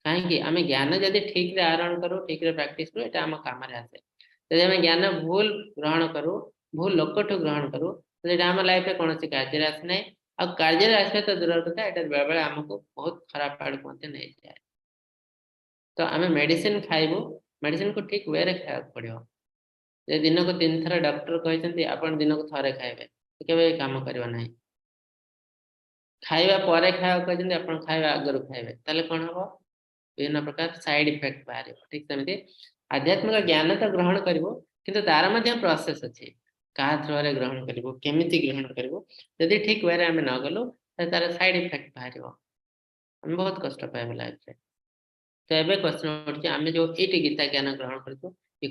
कहीं आम ज्ञान जब ठीक आहरण करूँ ठीक प्राक्ट करूँ ये आम कम आसे। जब आम ज्ञान भूल ग्रहण करूँ भूल लोक ग्रहण करूँ तो आम लाइफ में कौन कार्य आसना आ कार्य आसवे तो दूर कथा ये बेले बेले आमको बहुत खराब आड़ को नहीं जाए। तो आम मेडिसिन खाइबू मेडिसिन को ठीक वे खाया पड़ो। दिन को 3 थर डॉक्टर कहते आप दिन को थे खाइबे केवे काम करना ना खाइबा पर खाया कहते आप खाइबा आगर खाइबे ताले कौन हम विभिन्न प्रकार साइड इफेक्ट बाहर। ठीक सेमती आध्यात्मिक ज्ञान तो ग्रहण करूँ किंतु तार प्रोसेस अच्छी क्या थ्रो ग्रहण करूँ केमी ग्रहण करूँ जदि ठीक वे आम न गलु तार साइड इफेक्ट बाहर आम बहुत कष्ट पाइबू लाइफ। तो ये क्वेश्चन उठे आम जो ये गीता ज्ञान ग्रहण कर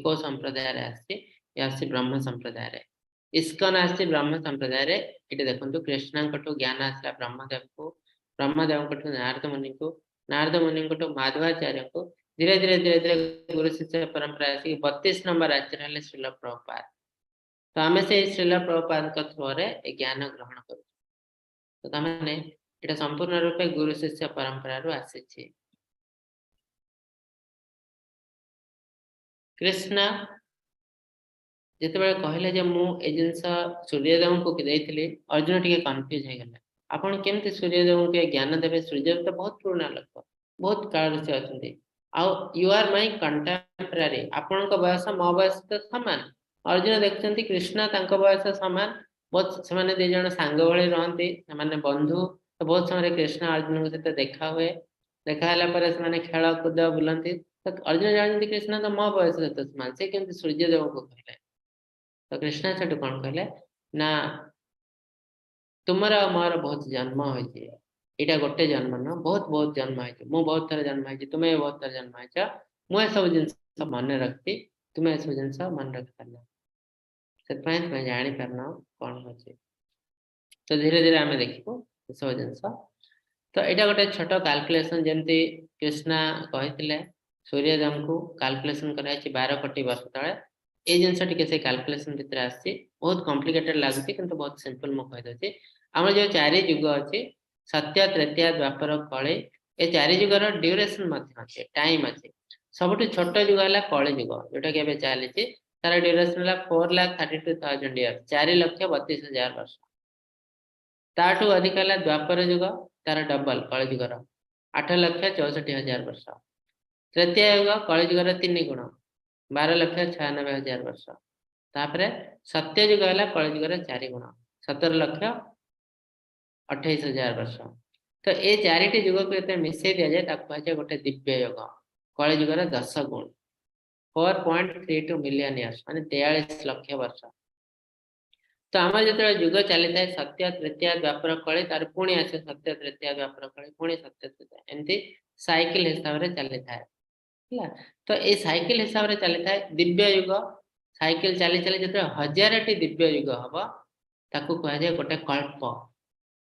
कौ संप्रदाय आसी ब्रह्म संप्रदाय इस्कन आसी ब्रह्म संप्रदाय ये देखो कृष्ण ज्ञान आसला ब्रह्मदेव नारद मुनि को नारद मुनि माधवाचार्य को धीरे धीरे धीरे धीरे गुरु शिष्य परंपरा आसिक 32 नंबर आचार्य श्रील प्रभुपाद। तो आम से श्रील प्रभुपाद थ्रो ज्ञान ग्रहण कर। तो तमें ये संपूर्ण रूपे गुरु शिष्य परंपरा आसी। कृष्ण जिते कहले जे मुझे जिनस सूर्यदेव को देती अर्जुन टी कन्फ्यूज हो गले आपन केमती सूर्यदेव के ज्ञान देवे। सूर्यदेव तो बहुत पुराना लोक बहुत काल से अच्छा यू आर माई कंटेम्परारी आपण बयस मो बयस तो सामान। अर्जुन देखते कृष्ण बयस सामान बहुत से दि जन सांग भली रहती बंधु। तो बहुत समय कृष्ण अर्जुन सहित देखा हुए देखाला खेल कूद बुलती। तो अर्जुन जानते कृष्ण तो मो बयस सहित सामान से केमती सूर्यदेव को कहले। तो कृष्ण से कौन कहले ना तुमर मोर बहुत जन्म हो एटा गोटे जन्म न बहुत बहुत जन्म है मु बहुत थर जन्म है तुम्हें बहुत थर जन्म है मुझे सब जिन मन रखती तुम्हें सब जिन मन रख पारना से तुम्हें जानी पारना कौन अच्छे तो धीरे धीरे आम देखो सब जिन तो यहाँ गोटे छोट कैलकुलेशन जमती कृष्णा कहते सूर्यदेव को कैलकुलेशन कराई 12 कोटी वर्ष तले ये जिनस टे कैलकुलेशन भितर आसी बहुत कॉम्प्लिकेटेड लगुच कि बहुत सिंपल मुझे कहीदे आम जो 4 युग अच्छे सत्य त्रेता द्वापर कली ये 4 युगर ड्यूरेशन अच्छे टाइम अच्छे सब छोट युग है कली युग जोटा कि चली तार ड्यूरेशन है 4,32,000 ईयर 4,32,000 वर्ष ताठू अधिक है द्वापर युग तार डबल कलिजुगर 8,64,000 वर्ष तृतीय युग कलिजुगर 3 गुण 12,96,000 वर्ष तापर सत्य युग है कलिजुगर 4 गुण 17,28,000 वर्ष तो ये 4 युग को मिसई दि जाए कहुए गोटे दिव्य युग कलिजुगर 10 गुण 4.32 मिलियन इयर्स माने 43 लाख वर्ष तो आम जो युग चली था सत्य तृतीय द्वापर कली तार पुणी आसे सत्य तृतीय द्वापर कली पुणी सत्य तृतीय एमती साइकिल हिसाब से चली था तो ये साइकिल हिसाब से चली था दिव्य युग साइकिल चली चली जो 1000 दिव्य युग हम ताकू कह जाए गोटे कल्प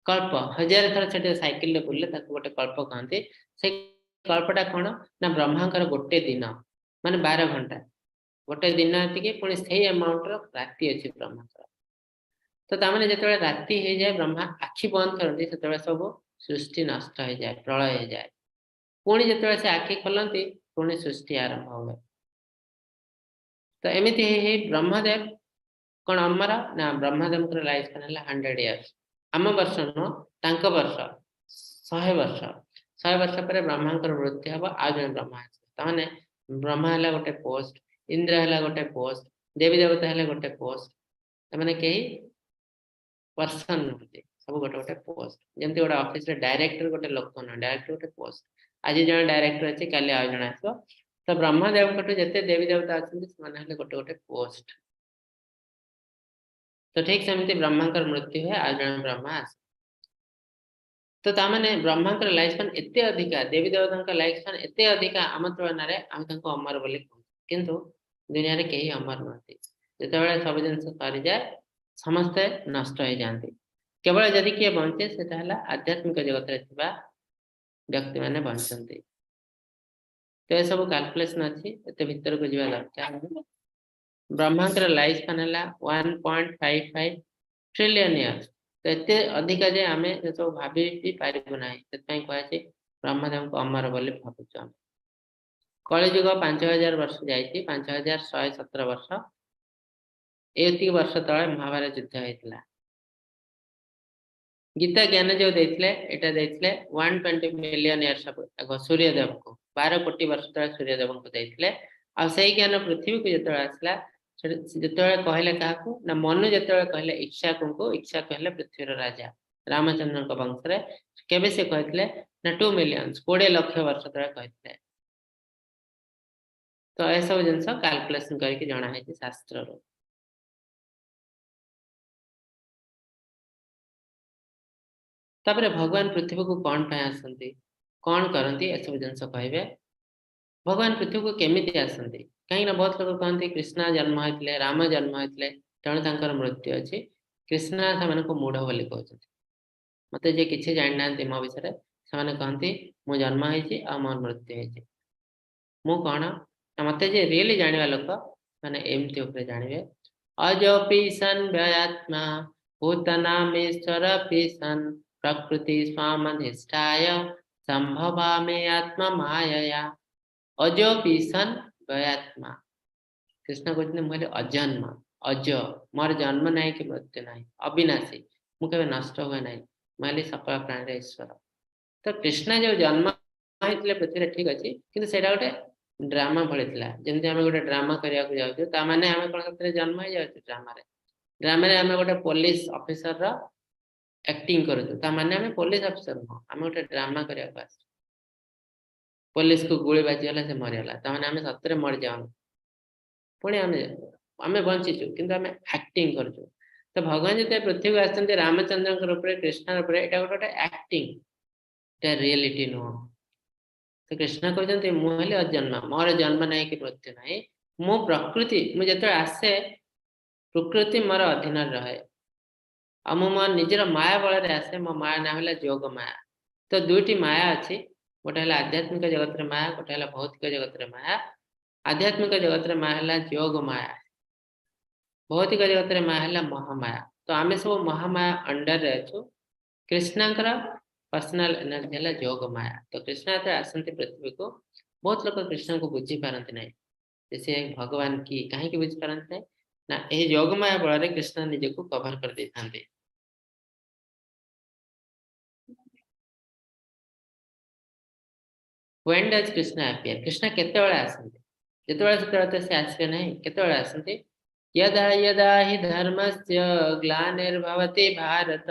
कल्प 1000 थर से साइकिल बुले गोटे कल्प कहते से कल्पटा कौन ना ब्रह्मांकर गोटे दिन माने 12 घंटा गोटे दिन ये पुणी से अमाउंट राति अच्छी ब्रह्मांकर तो तामने जिते राति हो जाए ब्रह्मा आखि बंद करती से सब सृष्टि नष्ट हो जाए प्रलय हो जाए पुणी जिते से आखि खोलती पुणी सृष्टि आरंभ हुए तो एमती ब्रह्मदेव कौन अमर ना ब्रह्मदेव लाइफ स्पान है 100 इयर्स आम वर्ष नुह वर्ष 100 वर्ष 100 वर्ष पर ब्रह्मांकर मृत्यु हम आज जन ब्रह्मा ताने ब्रह्मा है गोटे पोस्ट इंद्र है गोटे पोस्ट देवी देवता है गोटे पोस्ट मैंने कहीं पर्सन नुहति सब गोटे गोटे पोस्ट जमती गोटे ऑफिस रे डायरेक्टर गोटे लोक न डायरेक्टर गोटे पोस्ट आज जन डायरेक्टर अच्छे काली आज जन आसो तो ब्रह्मदेव कटू जिते देवी देवता अच्छे गोटे गोटे पोस्ट तो ठीक सेमती ब्रह्मांकर मृत्यु है आज जन ब्रह्मा आस तो तामने ब्रह्मांकर लाइफ स्पान एते अधिका देवी देवता लाइफ स्पान एते अधिका आम तुलन अमर बोली किंतु दुनिया रे कहीं अमर नुहति जिते सब जिन सरी जाए समस्ते नष्ट हो जाती केवल जदि किए बचे से आध्यात्मिक जगत व्यक्ति मैंने बचती तो यह सब कैलकुलेशन अच्छी एत भीतर को जावा दरकार ब्रह्मांकर लाइफ स्पान है 1.55 ट्रिलियन इयर्स तो एत अधिका जे आम सब भाभी भी पारू ना से कहे ब्रह्मदेव को अमर बोली भावुँ आम कलिजुग 5,000 वर्ष जाइए 5,117 वर्ष एति वर्ष तले महाभारत युद्ध होता गीता ज्ञान जो देते 120 मिलियन इयर्स सूर्यदेव को 12 कोटी वर्ष तले सूर्यदेव को देते आई ज्ञान पृथ्वी को जो आसला जो कहले क्या ना मनु जो कहले इक्ष्वाकु को इक्ष्वाकु है पृथ्वीर राजा रामचंद्र वंश केबे से कहते ना 2 मिलियन 20 लाख वर्ष तले कहते तो यह सब जिन कैलकुलेशन करके जना है शास्त्र तापर भगवान पृथ्वी को कौन पे आसती कौन करती ए सब जिन कहे भगवान पृथ्वी को केमी आसती कहीं बहुत लोग कहते कृष्णा जन्म होते राम जन्म होते तेणु मृत्यु अच्छी कृष्णा से मूढ़ बोली कहते मत जे किसी जानी ना मो विषय से कहती मु जन्म होती मोर मृत्यु होती मु कौन मत जे रियली जाना लोक मैंने एमती जानवे अजपी सन व्ययात्मा भूतनामीश्वर सन प्रकृति स्वामधिष्ठाय संभवा में आत्मा माया अजपी सन व्ययात्मा कृष्ण कहते मुझे अजन्म अज मोर जन्म ना कि मृत्यु ना अविनाशी मुझे नष्ट हुए ना मुझे सकल प्राणी ईश्वर तो कृष्ण जो जन्म होते पृथ्वी ठीक अच्छे कि गोटे ड्रामा भली जमी आम गोटे ड्रामा करने जाऊँ मैंने आम कौन जन्म हो जाए ड्रामा आम गोटे पुलिस ऑफिसर एक्टिंग करूँ माने आम पुलिस ऑफिसर नुह आम गोटे ड्रामा करने पुलिस को गोली बाजीगला से मरीगला ताने आम सतरे मर जाऊँ पुणी आम बंचीचु कि आम एक्टिंग कर तो भगवान जो पृथ्वी को आसते रामचंद्र रूप कृष्ण रूप यहाँ गोटे एक्टिंग रियलिटी नुह तो कृष्ण कहते मुझे अजन्म मोर जन्म ना कि मृत्यु ना मो प्रकृति मुझे आसे प्रकृति मोर अधीन रहे आ मो निजर माया बल आसे मो माया ना है जोग माया तो दुईटी माया अच्छी गोटे है आध्यात्मिक जगत रे माया गोटे है भौतिक जगत रे माया आध्यात्मिक जगत रे माया है जोग माया भौतिक जगत रे माया है महामाया तो आम सब महामाया अंडर रे अच्छु कृष्णकर पर्सनाल एनर्जी है जोग माया तो कृष्ण आसती पृथ्वी को बहुत लोग कृष्ण को बुझी पारती ना जैसे भगवान की कहीं बुझी पारती ना ना यही जोग माया बल कृष्ण निज को कवर कर दे था When does Krishna appear? Krishna केतेବେଳେ आसନ୍ତି ଯେତେବେଳେ ସେତେବେଳେ ତ ସେ ଆସିବେ ନାହିଁ କେତେବେଳେ ଆସନ୍ତି यदा यदा हि धर्मस्य ग्लानिर्भवति भारत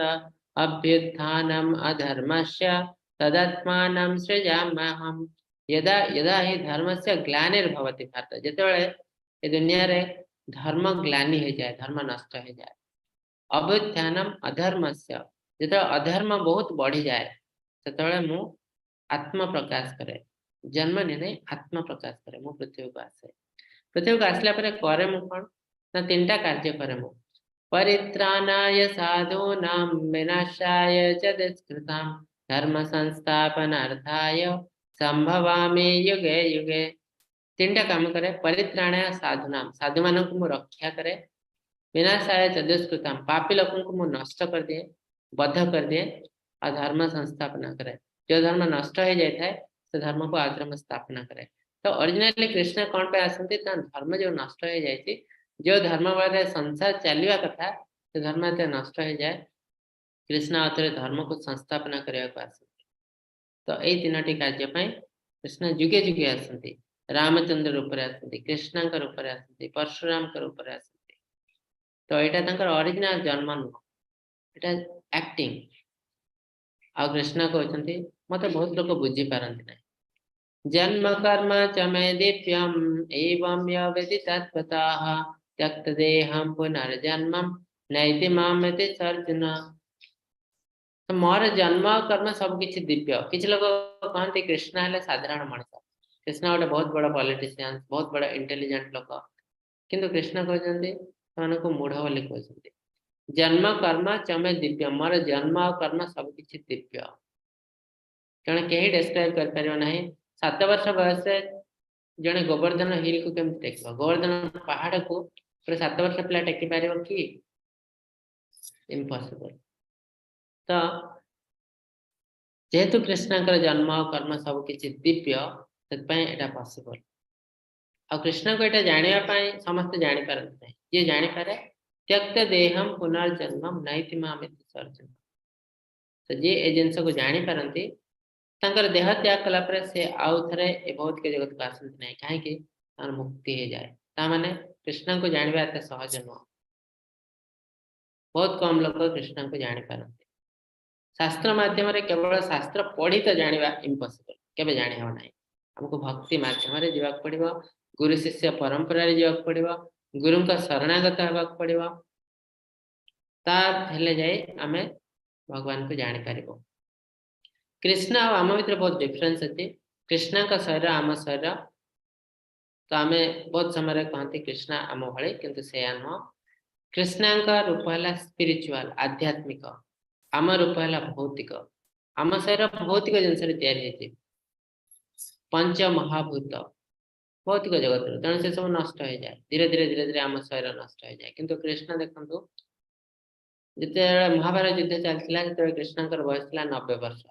अभ्युत्थानम् अधर्मस्य तदात्मानं सृजाम्यहम् यदा यदा हि धर्मस्य ग्लानिर्भवति भारत ଯେତେବେଳେ ଏ ଦୁନିଆରେ ଧର୍ମ ଗ୍ଲାନି ହେଇଯାଏ ଧର୍ମ ନଷ୍ଟ ହେଇଯାଏ अभ्युत्थानम् अधर्मस्य ଯେତେବେଳେ ଅଧର୍ମ ବହୁତ ବଢି ଯାଏ ସେତେବେଳେ ମୁଁ आत्म प्रकाश करे जन्म नहीं आत्म प्रकाश करे मु पृथ्वी को आसे पृथ्वी को आसला करे मु कौन ना तीन टा कार्य करे मु परित्राणाय साधूनां विनाशाय च दुष्कृतां धर्म संस्थापनार्थाय संभवामि युगे युगे तीन टा काम करे परित्राणाय साधूनां साधु मानन को मु रक्षा करे विनाशाय च दुष्कृतां पापी लोगों को मु नष्ट कर दिए बद्ध कर दिए और धर्म संस्थापना करे जो धर्म नष्ट हो जाए तो धर्म को आश्रम स्थापना करे तो ओरिजिनली कृष्ण कौन पे आसती धर्म जो नष्ट हो जाए जो धर्म वाले संसार चलवा कथा तो धर्म नष्ट हो जाए कृष्ण आउे धर्म को संस्थापना करने को आसती तो यही तीनो कार्य कृष्ण जुगे जुगे आसती रामचंद्र रूप में आसती कृष्ण रूप में आसती परशुराम रूप में आसती तो यहाँ ओरिजिनल जन्म नुह यहाँ एक्टिंग आ कृष्ण कहते मत बहुत लोग बुझी पारती ना जन्म कर्म च मे दिव्यम एवं यवेति तत्त्वतः त्यक्त देहं पुनर्जन्मं नैति मामेति सर्जुन तो मोर जन्म कर्म सब किछि दिव्य किछि लोग कहते कृष्ण है साधारण मनुष्य कृष्ण गोटे बहुत बड़ा पॉलिटिशियन बहुत बड़ा इंटेलिजेंट लोक किंतु कृष्ण कहते को मूढ़ बोली कहते जन्म कर्म चमे दिव्य मोर जन्म और कर्म सब किछि दिव्य कारण कहीं डिस्क्राइब कर पारिबो नाही 7 वर्ष बयस जने गोवर्धन हिल को केम टेक गोवर्धन पहाड़ को पूरे 7 वर्ष पिला टेकी पारिबो कि इम्पॉसिबल तो जेहेतु कृष्णकर जन्म और कर्म सब किछि दिव्य तत्पय एटा पॉसिबल और कृष्ण को एटा जानिया पाई समस्त जानि पारत नाही जे जानि पारे त्यक्त देहम पुनर्जन्मम नैति मामेति सर्जुन तो जे ए जिनस को जानि पारंती तांकर देह त्याग कला पर से आउ थरे ए भौतिक जगत को आसंती नहीं काहे तार मुक्ति हो जाए ता माने कृष्ण को जानबा एते सहज न बहुत कम लोग कृष्ण को जानि पारंती शास्त्र माध्यम रे केवल शास्त्र पढ़ी तो जानबा इम्पॉसिबल केबे जानि हो नाही हमको भक्ति माध्यम रे जीवा पड़िबो गुरु शिष्य परंपरा रे जीवा पड़िबो गुरु का शरणागत होगा पड़िबो ता हेले जाय आमे भगवान को जानि पारिबो कृष्ण और आम भर बहुत डिफरेन्स अच्छे कृष्ण का शरीर आम शरीर तो आम बहुत समय कहते कृष्ण आम भाई किंतु से नुह कृष्ण का रूप है स्पिरिचुअल आध्यात्मिक आम रूप है भौतिक आम शरीर भौतिक जिन पंच महाभूत भौतिक जगत तेणु से सब नष्ट हो जाए धीरे धीरे धीरे धीरे आम शरीर नष्ट हो जाए किंतु कृष्ण देखो जिते महाभारत युद्ध चलता जो कृष्ण बयस 90 वर्ष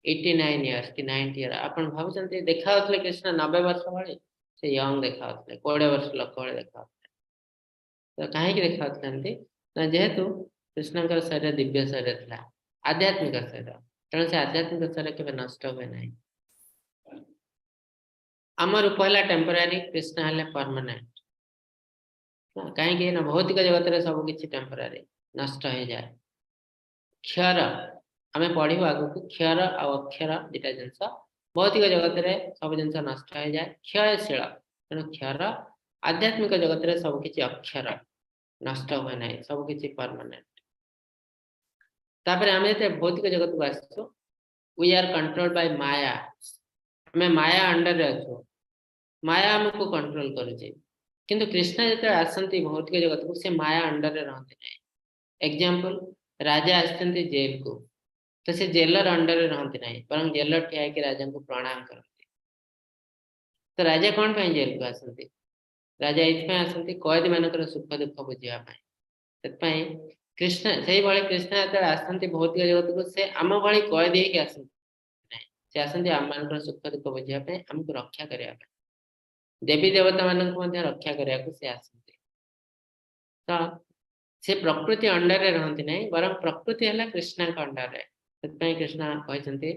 89 years कि 90 years आपण भाबुचंती देखा होतले कृष्ण 90 वर्ष वाले से यंग देखा होतले 20 वर्ष लोक वाले देखा होतले तो काहे कि देखा होतले ना जेहेतु कृष्ण का शरीर दिव्य शरीर था आध्यात्मिक शरीर तेणु से आध्यात्मिक शरीर केबे नष्ट हुए नहीं आम रूप है टेम्पररी कृष्ण है परमानेंट काहे कि ना भौतिक जगत रे सब किछि टेम्पररी नष्ट हो जाए क्षर आमे पढ़ू आग को क्षर और अक्षर दुटा जिनस भौतिक जगत रे सब जिनस नष्ट हो जाए क्षयशील तेणु क्षर आध्यात्मिक जगत रे सब किछि अक्षर नष्ट हुए ना सब किछि परमानेंट तापर आमे भौतिक जगत को आसो वी आर कंट्रोल्ड बाय माया हमें माया अंडर रे अच्छो माया हमको कंट्रोल करुचे किंतु कृष्ण जते आसंती भौतिक जगत को से माया अंडर रे रहते नहीं एग्जांपल राजा आसंती जेल को तो से जेलर अंडर रे रहते नहीं परंतु जेलर ठिया के राजा को प्रणाम करते तो राजा कौन पे जेल को आसंती राजा इतपे आसंती कैदी मानकर सुख दुख बुझिया पाए तत्पाई कृष्ण सही भाई कृष्ण जते आसंती भौतिक जगत को से आम भाई कैदी के आसंती नहीं से आसंती आम मानकर सुख दुख बुझिया पाए हमको रक्षा करिया पाए देवी देवता मानक मध्य रक्षा करिया को से आसंती तो से प्रकृति अंडर रे रहंती नहीं बरं प्रकृति हला कृष्ण का अंडर रे तत्पाई कृष्ण कहचंती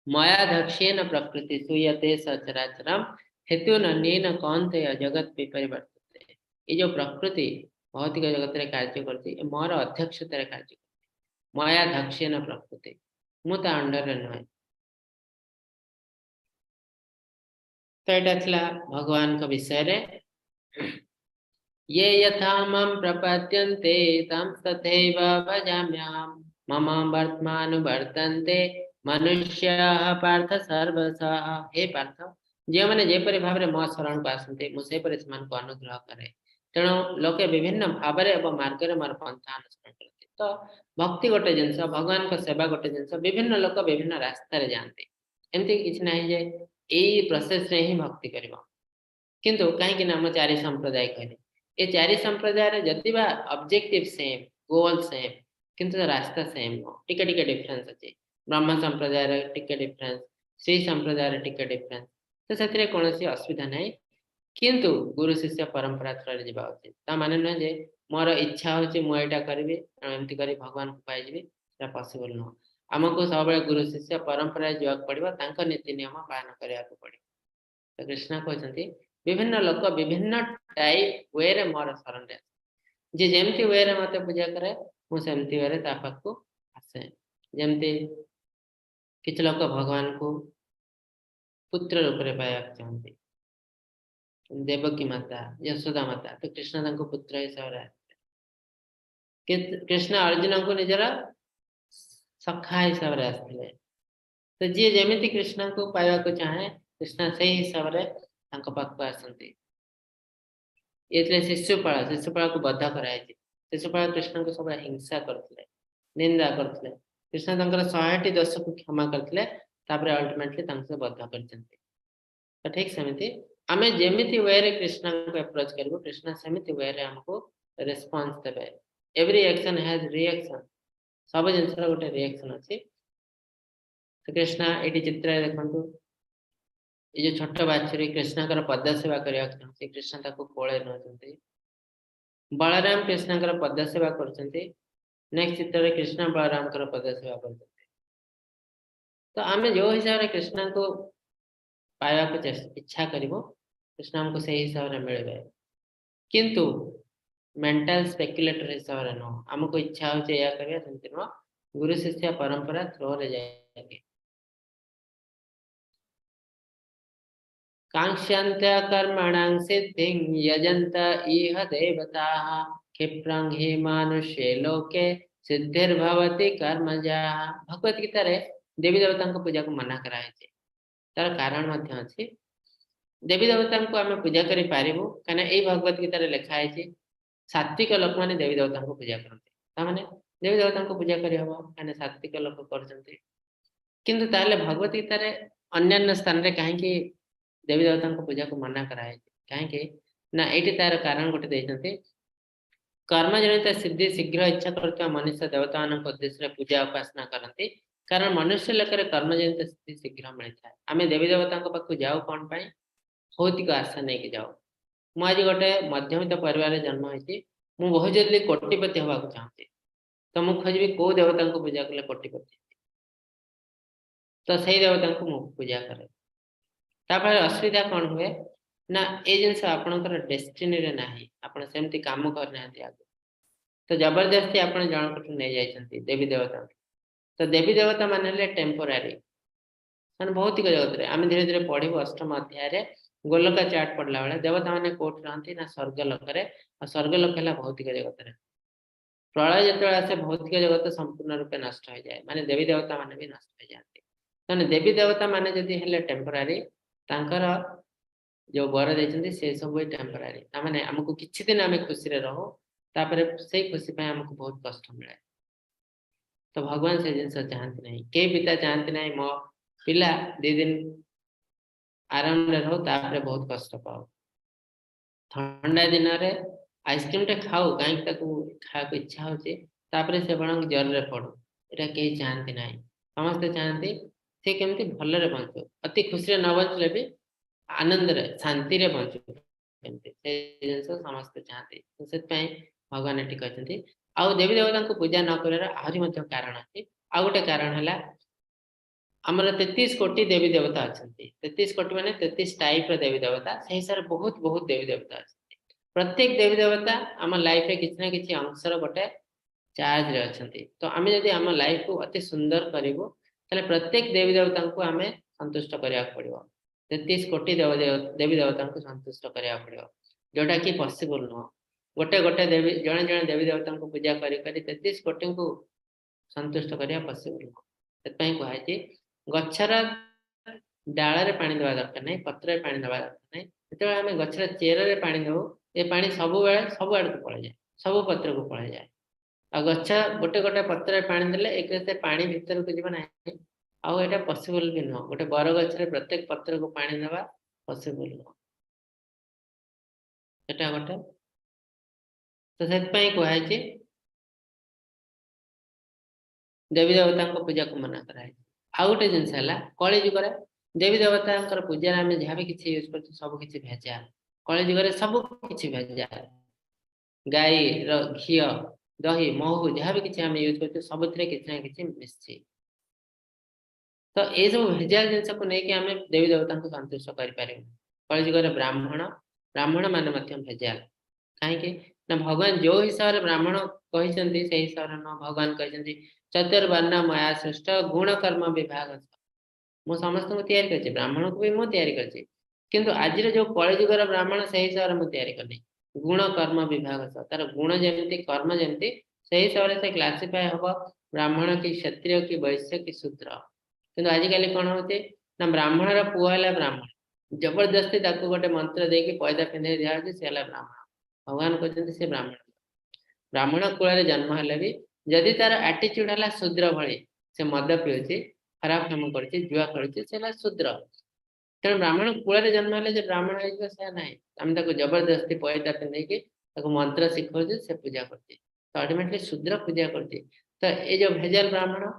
माया दक्षेन प्रकृति सुयते सचराचरम हेतु नन्येन कौन्तेय जगत विपरिवर्तते ये जो प्रकृति भौतिक जगत रे कार्य करती ए मोर अध्यक्षता रे कार्य करती माया दक्षेन प्रकृति मुता अंडर रे नय तो एटा थला भगवान का विषय रे ये यथा मम प्रपद्यन्ते तम तथैव भजाम्यहम् मम वर्तमानुवर्तन्ते मनुष्याः पार्थ सर्वशः हे पार्थ जे माने जेपरि भाबरे मो शरण को आसन्ते मु सेपरि समान को अनुग्रह करे तेणु लोके विभिन्न भाबरे एवं मार्गरे मार पंथा अनुसरण करते तो भक्ति गोटे जिनस भगवान को सेवा गोटे जिनस विभिन्न लोक विभिन्न रास्ता रे जानते एमती किछि नाही जे एई प्रोसेस रे ही भक्ति करबो किंतु काहे कि नाम चारि संप्रदाय कहले ये चारि संप्रदाय रे जतिबा ऑब्जेक्टिव सेम गोल सेम किंतु रास्ता सेम हो टिके टिके डिफरेंस अछि ब्रह्म संप्रदाय रे टिके डिफरेंस श्री संप्रदाय रे टिके डिफरेंस तो सेतरे कोनोसी असुविधा नाही किंतु गुरु शिष्य परंपरा थ्रू जिबा उचित ता माने न जे मोर इच्छा होची मु एटा करबी एमती करी भगवान को पाइ जिबी ता पॉसिबल न हमको सब गुरु शिष्य परंपरा जिवा पड़िबा तांको नीति नियम पालन करिया को पड़े तो कृष्ण कहचंती विभिन्न लोक विभिन्न टाइप वे रे मोर शरण रे जे जेमती वे रे मते पूजा करे मु सेमती वे रे ता पाखु आसे जेमती किछ लोक भगवान को पुत्र रूप रे पाया चाहते देवकी माता यशोदा माता तो कृष्ण तांको पुत्र हिसाब रे कृष्ण अर्जुन को निजरा सखा हिसाब रे आस्थिले तो जे जेमिति कृष्ण को पाया को चाहे कृष्ण सही हिसाब रे तांको पाखु आसंती एतले शिशुपाल को बद्ध कराय छी शिशुपाल कृष्ण को सब हिंसा करथिले निंदा करथिले कृष्ण तांकर 100 दोष को क्षमा करथिले तापर अल्टीमेटली तांको से बद्ध करचंती तो ठीक सेमिति आमे जेमिति वे रे कृष्ण को अप्रोच करबो कृष्ण सेमिति वे रे हमको रिस्पांस देबे एवरी एक्शन हैज रिएक्शन सब जिनसर गोटे रिएक्शन अछि तो कृष्ण एटी चित्र देखंतु ये जो छोट बाछुरी कृष्ण कर पद सेवा करिया से कृष्ण ताको कोळे नचंती बलराम कृष्ण कर पद सेवा करचंती नेक्स्ट चित्र रे कृष्ण बलराम कर पद सेवा करचंती तो आमे जो हिसाब रे कृष्ण को पाया को इच्छा करिवो कृष्ण हमको सही हिसाब रे मिलबे किंतु मेंटल स्पेकुलेटर हिसाब रे न हमको इच्छा हो जे या करिया सेंति न गुरु शिष्य परंपरा थ्रो रे जाय कांक्षन्त कर्मणां सिद्धिं यजन्त इह देवताः क्षिप्रं हि मानुष्ये लोके सिद्धिर्भवति कर्मजा भगवत गीता रे देवी देवता को पूजा को मना कराय छै तार कारण मध्य अछि देवी देवता को आमे पूजा करि पारिबो कने एई भगवत गीता रे लिखा है छै सात्विक लोक माने देवी देवता को पूजा करते ता माने देवी देवता को पूजा करि हबो कने सात्विक लोक करजंती किंतु ताले भगवत गीता रे अन्य स्थान रे काहे कि देवी देवता को पूजा को मना कराए कहीं ना ये तार कारण गोटे देते कर्म जनित सिद्धि शीघ्र इच्छा करता मनुष्य देवता मान उद्देश्य पूजा उपासना करती कारण मनुष्य लोक कर्म जनित सिद्धि शीघ्र मिलता है आम देवी देवता पाखक जाऊ कौन पाई भौतिक आशा नहीं जाऊ मुझे गोटे मध्यमित परिवार जन्म होती मु बहुत जल्दी कोटिपति हवा चाहती तो मुझे खोजी कौ देवता को पूजा कले कोटिपति तो सही देवता को मुझे पूजा करे तापर असुविधा कौन हुए ना ए जिनस आपनकर डेस्टिनी रे नाही आपन सेमति काम करना आगे तो जबरदस्ती आपन जन को नै जायछंती देवी देवता तो देवी देवता माने ले टेम्पोररी मान भौतिक जगत रे आमे धीरे धीरे पढिबो अष्टम अध्याय रे गोलका चार्ट पढ़ला बेले देवता माने कोठ रहंती ना स्वर्ग लोक रे और स्वर्ग लोक हला भौतिक जगत रे प्रलय जतले आसे भौतिक जगत संपूर्ण रूपे नष्ट हो जाए माने देवी देवता माने भी नष्ट हो जाते तेणु देवी देवता माने जदि हेले टेम्परारी तांकर जो बर देइछन्ती से सब टेम्परारी तामाने हमको किछि दिन आमे खुशी रे रहो तापरे से खुशी पे हमको बहुत कष्ट मिले तो भगवान से जिनस चाहते नहीं के पिता चाहते नहीं मो पिला 2 दिन आराम रे रहो तापरे बहुत कष्ट पाओ ठंडा दिन रे आइसक्रीम टे खाओ काई ताकू खा को इच्छा होचे तापरे से बणंग जर रे पड़ो एटा के चाहते नहीं समस्त चाहते से केमती भल रे बंचो अति खुशी रे न बंचले भी आनंद रे शांति रे बंचो केमती से जिनस समस्त चाहते तो से पई भगवान एटी कहते आउ देवी देवता को पूजा न करे आहुरी मध्य कारण अछि आ गोटे कारण हला हमर 33 कोटी देवी देवता अछंती 33 कोटी माने 33 टाइप रे देवी देवता सही सर बहुत बहुत देवी देवता अछंती प्रत्येक देवी देवता हम लाइफ रे किछ ना किछ अंशर गोटे चार्ज रे अछंती तो आमे यदि हम लाइफ को अति सुंदर करिवो तले प्रत्येक देवी देवता को हमें संतुष्ट करिया पड़िवो 33 कोटी देवी देवता को संतुष्ट करिया पड़िवो जोटा कि पॉसिबल न गोटे गोटे देवी जणे जणे देवी देवता को पूजा करी करी 33 कोटी को संतुष्ट करिया पॉसिबल न ततपई कहै छी गच्छर डाल रे पानी देवा दरकार नहीं पत्र रे पानी देवा दरकार नहीं जेते हमें गच्छर चेर रे पानी देबो ए पानी सब बेले सब आड़ को पळे जाय सब पत्र को पळे जाय आ गच्छ गोटे गोटे पत्र रे पानी देले एक से पानी भीतर को जीवन है आ एटा पॉसिबल भी न गोटे बर गच्छ रे प्रत्येक पत्र को पानी देवा पॉसिबल न एटा गोटे तो सेत पई कहै छी देवी देवता को पूजा को मना कराय आ गोटे जिनस हला कली जुग रे देवी देवता पूजा आम जहाँ भी किसी यूज कर सब किसी भेजा कली जुग सब किसी भेजा गाई घी दही महू जहाँ भी किसी आम यूज कर सब किसी ना किसी मिसी तो ये सब भेजाल जिनस को लेकिन आम देवी देवता को संतुष्ट कर कली जुग ब्राह्मण ब्राह्मण मान भेजाल कहीं ना भगवान जो हिसाब से ब्राह्मण कहते से हिसाब से न भगवान कहते चतुर्वर्ण माया सृष्ट गुण कर्म विभाग मु समस्त को तैयारी करछि ब्राह्मण को भी मु तैयारी करछि किंतु आज जो कली जुगर ब्राह्मण से हिसाब से मु तैयारी करनी गुण कर्म विभाग तार गुण जमती कर्म जमती से हिसाब से क्लासिफाई हम ब्राह्मण की क्षत्रिय की वैश्य की शूद्र किंतु आजिकल कौन होते ना ब्राह्मण पुआ है ब्राह्मण जबरदस्ती गोटे मंत्र देके पैदा पिंधे दिया से ब्राह्मण भगवान कहते से ब्राह्मण ब्राह्मण कूल जन्म हेले भी जदि तार एटीट्यूड है शूद्र भली से मद पीऊँ खराब काम कर जुआ कर शूद्र तेणु ब्राह्मण कूल जन्म हेले ब्राह्मण हो ना आम जबरदस्ती पैदा पिंधे मंत्र शिखौ से पूजा करती तो अल्टीमेटली शूद्र पूजा करती तो ये जो भेजाल ब्राह्मण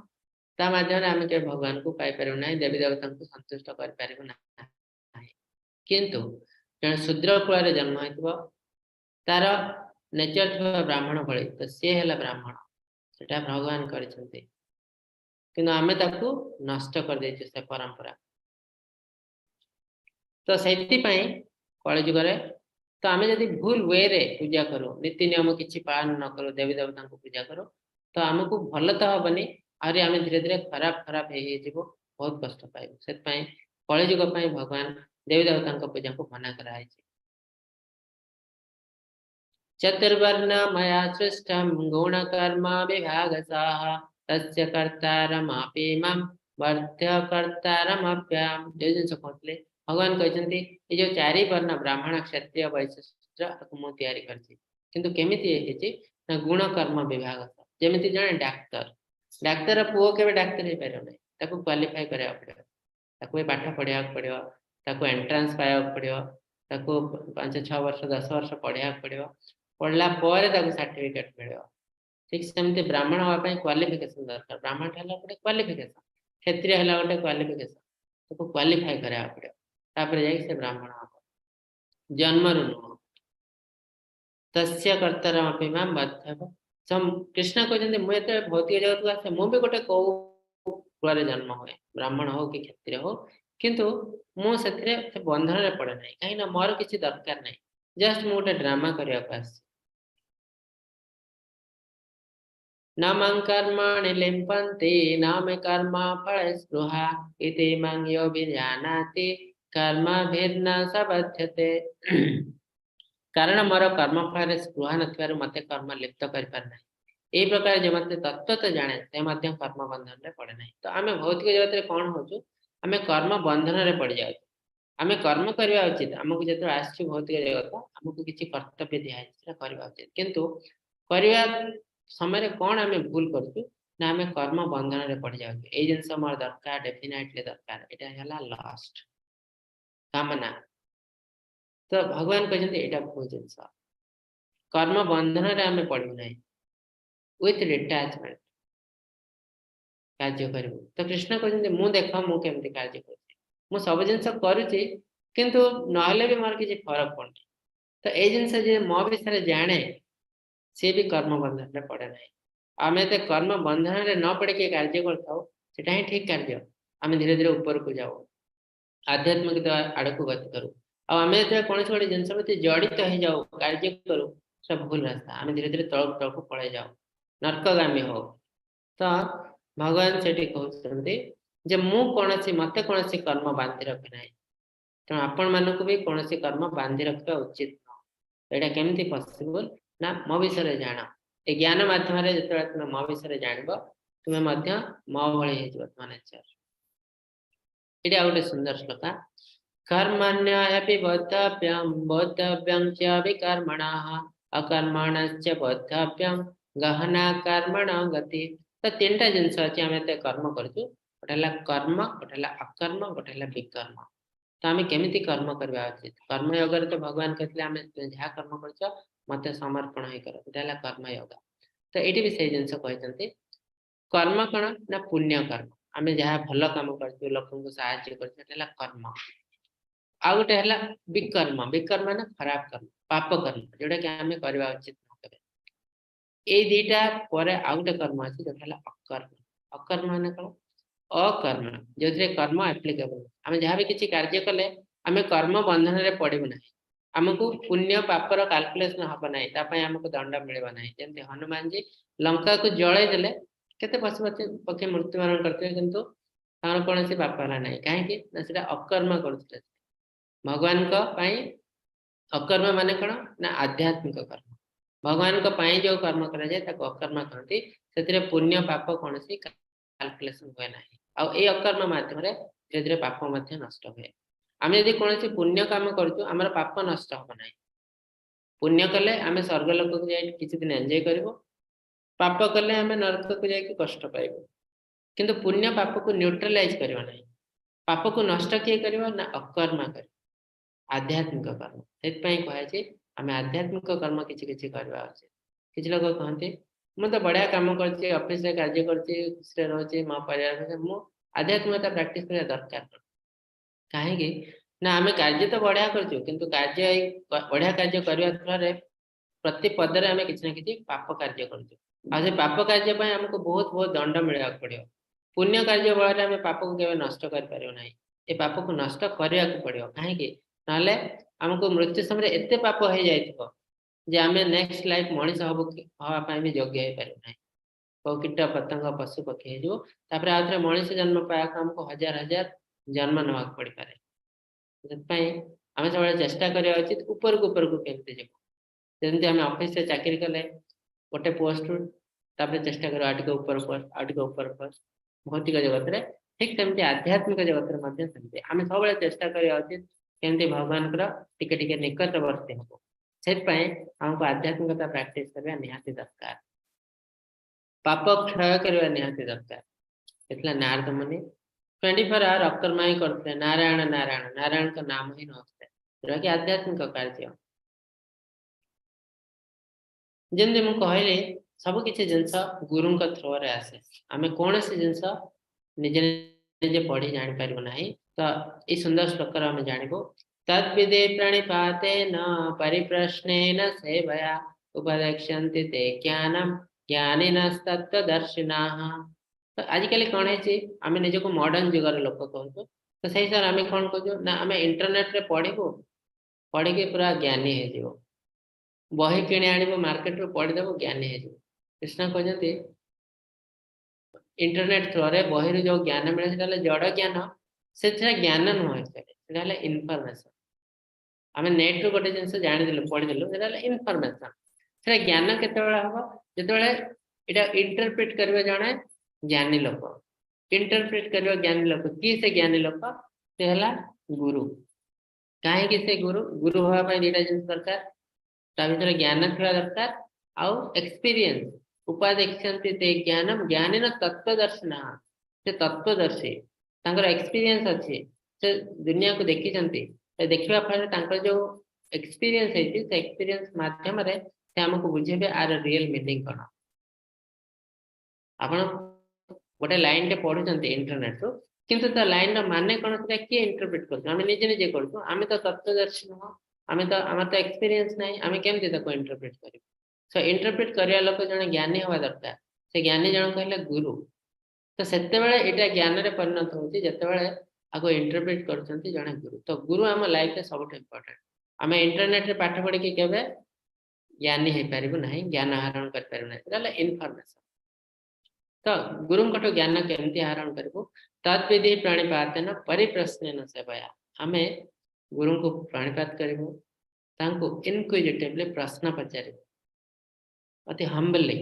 ता माध्यम आम के भगवान को पाइपर ना देवी देवता को संतुष्ट कर किंतु जन शूद्र कूल जन्म हो तार नेचर थोड़ा ब्राह्मण भली तो सी है ब्राह्मण सेटा भगवान करछन्ते किंतु आमे ताकू नष्ट कर देछे से परंपरा तो सेति पई कली जुग रे तो आमे यदि भूल वे रे पूजा करो नीति नियम किछि पालन न करो देवी देवता को पूजा करो तो हमको भल तो हबनी आरे आमे धीरे धीरे खराब खराब हे जीवो बहुत कष्ट पाइबो सेत पई कली जुग पई भगवान देवी देवता को पूजा को मना कराय छै चतुर्वर्ण मया सृष्टम गुण कर्म विभागसाः तस्य कर्तारमपि मम वर्ध्य कर्तारमप्याम जो जिनस कहते भगवान कहते ये जो चारि वर्ण ब्राह्मण क्षत्रिय वैश्य शूद्र ताको मु तैयारी करछि किंतु केमिति हेछि ना गुण कर्म विभाग जेमिति जने डाक्टर पुओ केबे डाक्टर हे पारो नै ताको क्वालिफाई करया पड़ो ताको पाठ पढ़िया पड़ो ताको एंट्रेंस पाया पड़ो ताको 5-6 वर्ष 10 वर्ष पढ़िया पड़ो पढ़ला पर ताको सर्टिफिकेट मिलो ठीक सेमते ब्राह्मण होगा क्वालिफिकेशन दरकार ब्राह्मण हला गोटे क्वालिफिकेशन क्षत्रिय हला गोटे क्वालिफिकेशन ताको क्वालिफाई करया पड़ो तापर जाई से ब्राह्मण हो जन्म नु तस्य कर्तरमपि मां बद्धव सम कृष्ण कहते मु एते भौतिक जगत को आसे मु भी गोटे को कुल जन्म होए ब्राह्मण हो कि क्षत्रिय हो किंतु मु सेथरे बंधन रे पड़े नै काहे ना मोर किछि दरकार नै जस्ट मु गोटे ड्रामा करया पास न मं कर्माणि लिम्पन्ति न मे कर्म फल स्पृहा इति मं यो विजानाति कर्मभिर्न सबध्यते कारण मोर कर्म फल स्पृहा नथिबारु मते कर्म लिप्त करि पार नै एई प्रकार जे मते तत्व तो जाने से मध्य कर्म बंधन रे पड़े नहीं। तो आमे भौतिक जगत रे कोन होचु आमे कर्म बंधन रे पड़ जाउ। आमे कर्म करबा उचित हमकु जेतो आछि भौतिक जगत हमकु किछि कर्तव्य दिया है सेटा करबा उचित किंतु करबा समय रे कोन आमे भूल करछु ना आमे कर्म बंधन रे पड़ जाउ। ए जिंस हमर दरकार डेफिनेटली दरकार एटा हला लास्ट कामना। तो भगवान कहते एटा भूल जिंस कर्म बंधन रे आमे पड़ू नहीं विथ डिटैचमेंट कार्य करू। तो कृष्ण कहते मु देख मु केमती कार्य कर मु सब जिनस करूची किंतु नहले भी मोर किसी फरक पड़े। तो ए जिनस जे मो विषय जाने सी भी कर्म बंधन रे पड़े नहीं। आमे ते कर्म बंधन रे न पड़े के कार्य करथाउ सेटा ही ठीक कार्य। आमे धीरे धीरे ऊपर को जाऊ आध्यात्मिक आड़ को गति करू। आमे जे कोनसे गोटे जिनस प्रति जड़ित हो जाऊ कार्य करू सब भूल रास्ता आमे धीरे धीरे तल को पड़े जाऊ नरकगामी हो। तो भगवान सेठी कहते जे मु कोनसी मते कोनसी कर्म बांधि रखे नाही तो आपण मानको भी कोनसी कर्म बांधि रखा उचित न। एटा केमती पॉसिबल ना मो विषय जान ए ज्ञान माध्यम रे जतरा तुम मो विषय जानबो तुमे मध्य मो भଳି हेजो नेचर। एटा गोटे सुंदर श्लोक कर्मण्यपि बोद्धव्यं च विकर्मणः अकर्मणश्च बोद्धव्यं गहना कर्मण गति। तो तीनटा जिनस अछि आमे ते कर्म करछु गोटेला कर्म गोटेला अकर्म गोटेला विकर्म। तो आमे केमिति कर्म करबा उचित कर्म योग रे तो भगवान कहले आमे जहा कर्म करछ मते समर्पण हे कर गोटेला कर्म योग। तो एटी भी से जिनस कहचंती कर्म कण ना पुण्य कर्म आमे जहा भलो काम करछु लोकन को सहायता करछु एटाला कर्म। आ गोटे हला विकर्म विकर्म ना खराब कर्म पाप कर्म जोटा कि आमे करबा उचित ए दीटा परे आ गोटे कर्म अछि जोटा अकर्म। अकर्म माने कोन अकर्म जोथे कर्म एप्लीकेबल आमे जहा भी किछि कार्य कले आमे कर्म बंधन रे पड़िबो नाही। हमकु पुण्य पापर कैलकुलेशन हबो नाही ता पय हमकु दंड मिलबो नाही। जेंति हनुमान जी लंका को जळे देले केते पशुपति पक्षी मृत्युवरण करते किंतु तार कोनसी पाप हला नाही काहे कि ना सेटा अकर्म करथले। भगवान को पय अकर्म माने कोन ना आध्यात्मिक कर्म भगवान को पाई जो कर्म करा जाए ताको अकर्म कहते से पुण्य पाप कौन सी कैलकुलेशन हुए ना। आ ए अकर्म माध्यम रे धीरे धीरे पाप मध्य नष्ट हुए। आमे यदि कौन सी पुण्य काम करछु हमर पाप नष्ट हो ना। पुण्य कले आमे स्वर्ग लोक को जाय किछि दिन एन्जॉय करबो पाप कले आमे नरक को जाय कि कष्ट पाइबो किंतु पुण्य पाप को न्यूट्रलाइज करबो ना। पाप को नष्ट किए करबो ना अकर्म कर आध्यात्मिक कर्म सेत पय कहै छै आमे आध्यात्मिक कर्म किछि किछि करबा उचित। किछि लोग कहते मु तो बढ़िया काम करछि ऑफिस रे कार्य करछि खुशी रे रहछि मा परिवार से मु आध्यात्मिकता प्रैक्टिस करे दरकार काहे कि ना आमे कार्य तो बढ़िया करछु किंतु कार्य बढ़िया कार्य करबा फलरे प्रति पद रे आमे किछि ना किछि पाप कार्य करछु आ से पाप कार्य पय हमको बहुत बहुत दंड मिलबा पड़ियो। पुण्य कार्य बळे आमे पाप को केबे नष्ट कर परियो नाही। ए पाप को नष्ट करिया को पड़ियो काहे कि नाले हमको मृत्यु समय एते पाप हो जाइथिबो जे आमे नेक्स्ट लाइफ मଣିष हबो हवा पय भी योग्य हे परियो नाही। को कीट पतंग पशु पक्षी हे जो तापर आथरे मଣିष जन्म पाया हमको हजार हजार जन्म नवा पड़ी पारे। सेत पय आमे सब चेष्टा करिया उचित ऊपर को केमते जेबो जेंति आमे ऑफिस रे चाकरी कले गोटे पोस्ट तापर चेष्टा करो आटिके ऊपर भौतिक जगत रे ठीक तेमति आध्यात्मिक जगत रे मध्य सेमति आमे सब चेष्टा करिया उचित केमति भगवान कर टिके टिके निकटवर्ती हबो। सेत पय हमको आध्यात्मिकता प्रैक्टिस करबा निहाती दरकार पाप क्षय करबा निहाती दरकार। एतला नारद मुनि 24 आवर अकर्म ही करते नारायण नारायण नारायण का नाम ही नोचते जोटा कि आध्यात्मिक कार्य। जेमति मु कहले सब किछि जिंस गुरुंक थ्रो रे आसे आमे कोनसी जिंस निजे निजे पढ़ी जानि परबो नाही। तो ई सुंदर श्लोक रे हम जानिबो तद्विदे प्रणिपातेन परिप्रश्नेन सेवया उपदेक्षन्ति ते ज्ञानम ज्ञानिनस्तत्त्वदर्शिनाः। तो आजिकल कौन है आमे निज को मॉडर्न जुगर लोक कहतो तो सही सर आमे कौन कहजो ना आमे इंटरनेट रे पढ़िबो पढ़ी के पूरा ज्ञानी हे जिवो बही किणी आनिबो मार्केट रो पढ़ी देबो ज्ञानी हे जिवो। कृष्ण कहजंती इंटरनेट थ्रू रे बही रो जो ज्ञान मिले सेटा जड़ ज्ञान सेटा ज्ञान न होय सेटा इनफॉरमेशन आमे नेट रो गोटे जिंस जानि देलु पढ़ी देलु सेटा इनफॉरमेशन। से ज्ञान केतेबेला हबो जेतेबेले एटा इंटरप्रेट करबे जणे ज्ञानी लोक इंटरप्रेट करबे ज्ञानी लोक की से ज्ञानी लोक से हला गुरु काहे कि से गुरु गुरु होवा पय दीटा जिंस दरकार ता भीतर ज्ञान थोड़ा दरकार आउ एक्सपीरियंस उपादेक्षन्ति ते ज्ञानम ज्ञानेन तत्वदर्शिना से तत्वदर्शी तांकर एक्सपीरियंस अछि से दुनिया को देखि जंती ए देखिबा फले तांकर जो एक्सपीरियंस है से एक्सपीरियंस माध्यम रे से हमको बुझेबे आर रियल मीनिंग कोन आपण गोटे लाइन टे पढुचंती इंटरनेट रो किंतु त लाइन रा माने कोन से के इंटरप्रेट करतो हम निजे निजे करतो आमे तो तत्वदर्शी न आमे तो हमर तो एक्सपीरियंस नहीं आमे केमते ताको इंटरप्रेट करिब सो इंटरप्रेट करिया लोक जने ज्ञानी होवा दरकार से ज्ञानी जण कहले गुरु तो सेते बेले एटा ज्ञान रे परिणत होती जते बेले आगो इंटरप्रेट करचंती जने गुरु तो गुरु हम लाइफ रे सबट इंपोर्टेंट आमे इंटरनेट रे पाठ पढि के केबे ज्ञानी हे परिबो नहीं ज्ञान आहरण कर परिबो नहीं एला इन्फॉर्मेशन तो गुरु कटो ज्ञान केमती आहरण करबो तत्विधि प्रणिपातेन परिप्रश्नेन सेवया हमें गुरु को प्रणिपात करबो तांको इनक्विजिटिवली प्रश्न पचारिबो अति हम्बली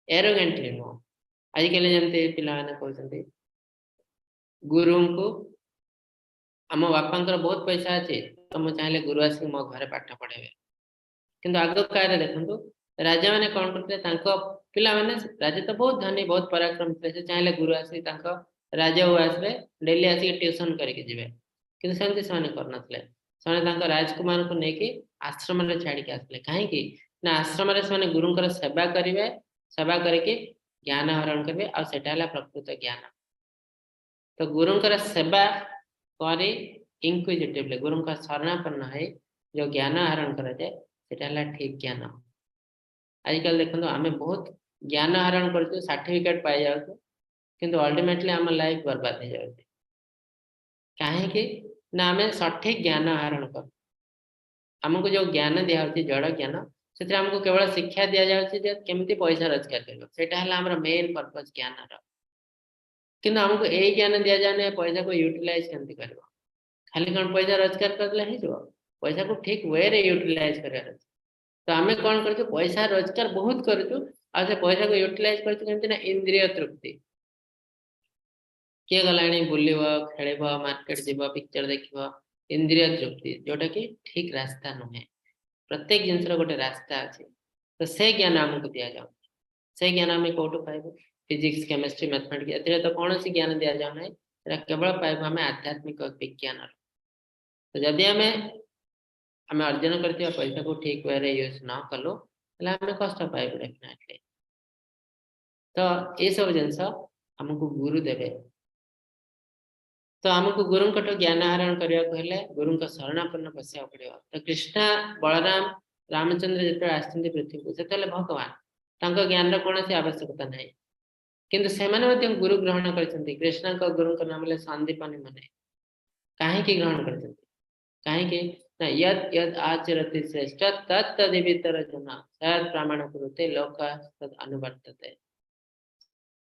एरोगेंटली नो आजिकल जमते पिला माने कहते गुरु को आम बापा बहुत पैसा अच्छे तो मुझे चाहिए गुरु आसिक मो घर पाठ पढ़ेबे किंतु आग काल देखो राजा मैंने कौन करते पिला माने राजा तो बहुत धनी बहुत पराक्रम थे से चाहिए गुरु आसिक राजा उआस डेली आसिक ट्यूशन करके जिवे किंतु सेमती से करनथले से राजकुमार को लेकिन आश्रम रे छाड़ी के आसले कहीं ना आश्रम रे से गुरुंकर सेवा करिवे सेवा करके ज्ञान आहरण करेंगे और सेटा हला प्रकृत ज्ञान तो गुरुंकर सेवा करी इंक्विजिटिवली गुरुंकर शरणापन्न है जो ज्ञान आहरण करा जाए सेटा हला ठीक ज्ञान आजकल देखो आमे बहुत ज्ञान आहरण करछु सर्टिफिकेट पाई जाउ किंतु अल्टीमेटली हम लाइफ बर्बाद हो जाउ काहे कि ना आमे सठिक ज्ञान आहरण कर हमको जो ज्ञान दिया होती जड़ ज्ञान से हमको केवल शिक्षा दि जाए केमती पैसा रोजगार कर मेन पर्पज ज्ञान किंतु हमको यही ज्ञान दि जाए पैसा को यूटिलाइज केमती कर खाली कौन पैसा रोजगार करले पैसा को ठीक वे रे यूटिलाइज कर तो आम कौन कर पैसा रोजगार बहुत करूँ आ पैसा को यूटिलाइज कर इंद्रिय तृप्ति किए गला बुल खेल मार्केट जीव पिक्चर देख इंद्रिय तृप्ति जोटा कि ठीक रास्ता नुहे प्रत्येक जिनस गोटे रास्ता अच्छे तो से ज्ञान आमको दि जाऊ से ज्ञान आम कौटू पाइबू फिजिक्स केमिस्ट्री मैथमेटिक्स ए तो कौन सी ज्ञान दि जाऊ ना केवल पाइबू आम आध्यात्मिक विज्ञान तो जदि आम अर्जन कर पैसा को ठीक वे यूज न कलु आम कष्ट पाइबू डेफिनेटली तो ये सब जिनस आमको गुरु देवे तो आमको गुरु ज्ञान आहरण करने गुरु शरणापन्न बसा पड़ो तो कृष्ण बलराम रामचंद्र जो आसती पृथ्वी को से भगवान ज्ञान कौन सी आवश्यकता ना किंतु से गुरु ग्रहण कर कृष्ण गुरु नाम संदीपनी मने कहीं ग्रहण कर यद यद आचरति श्रेष्ठ तत्तदितर जन सद प्रमाण कुरुते लोक तद अनुवर्तते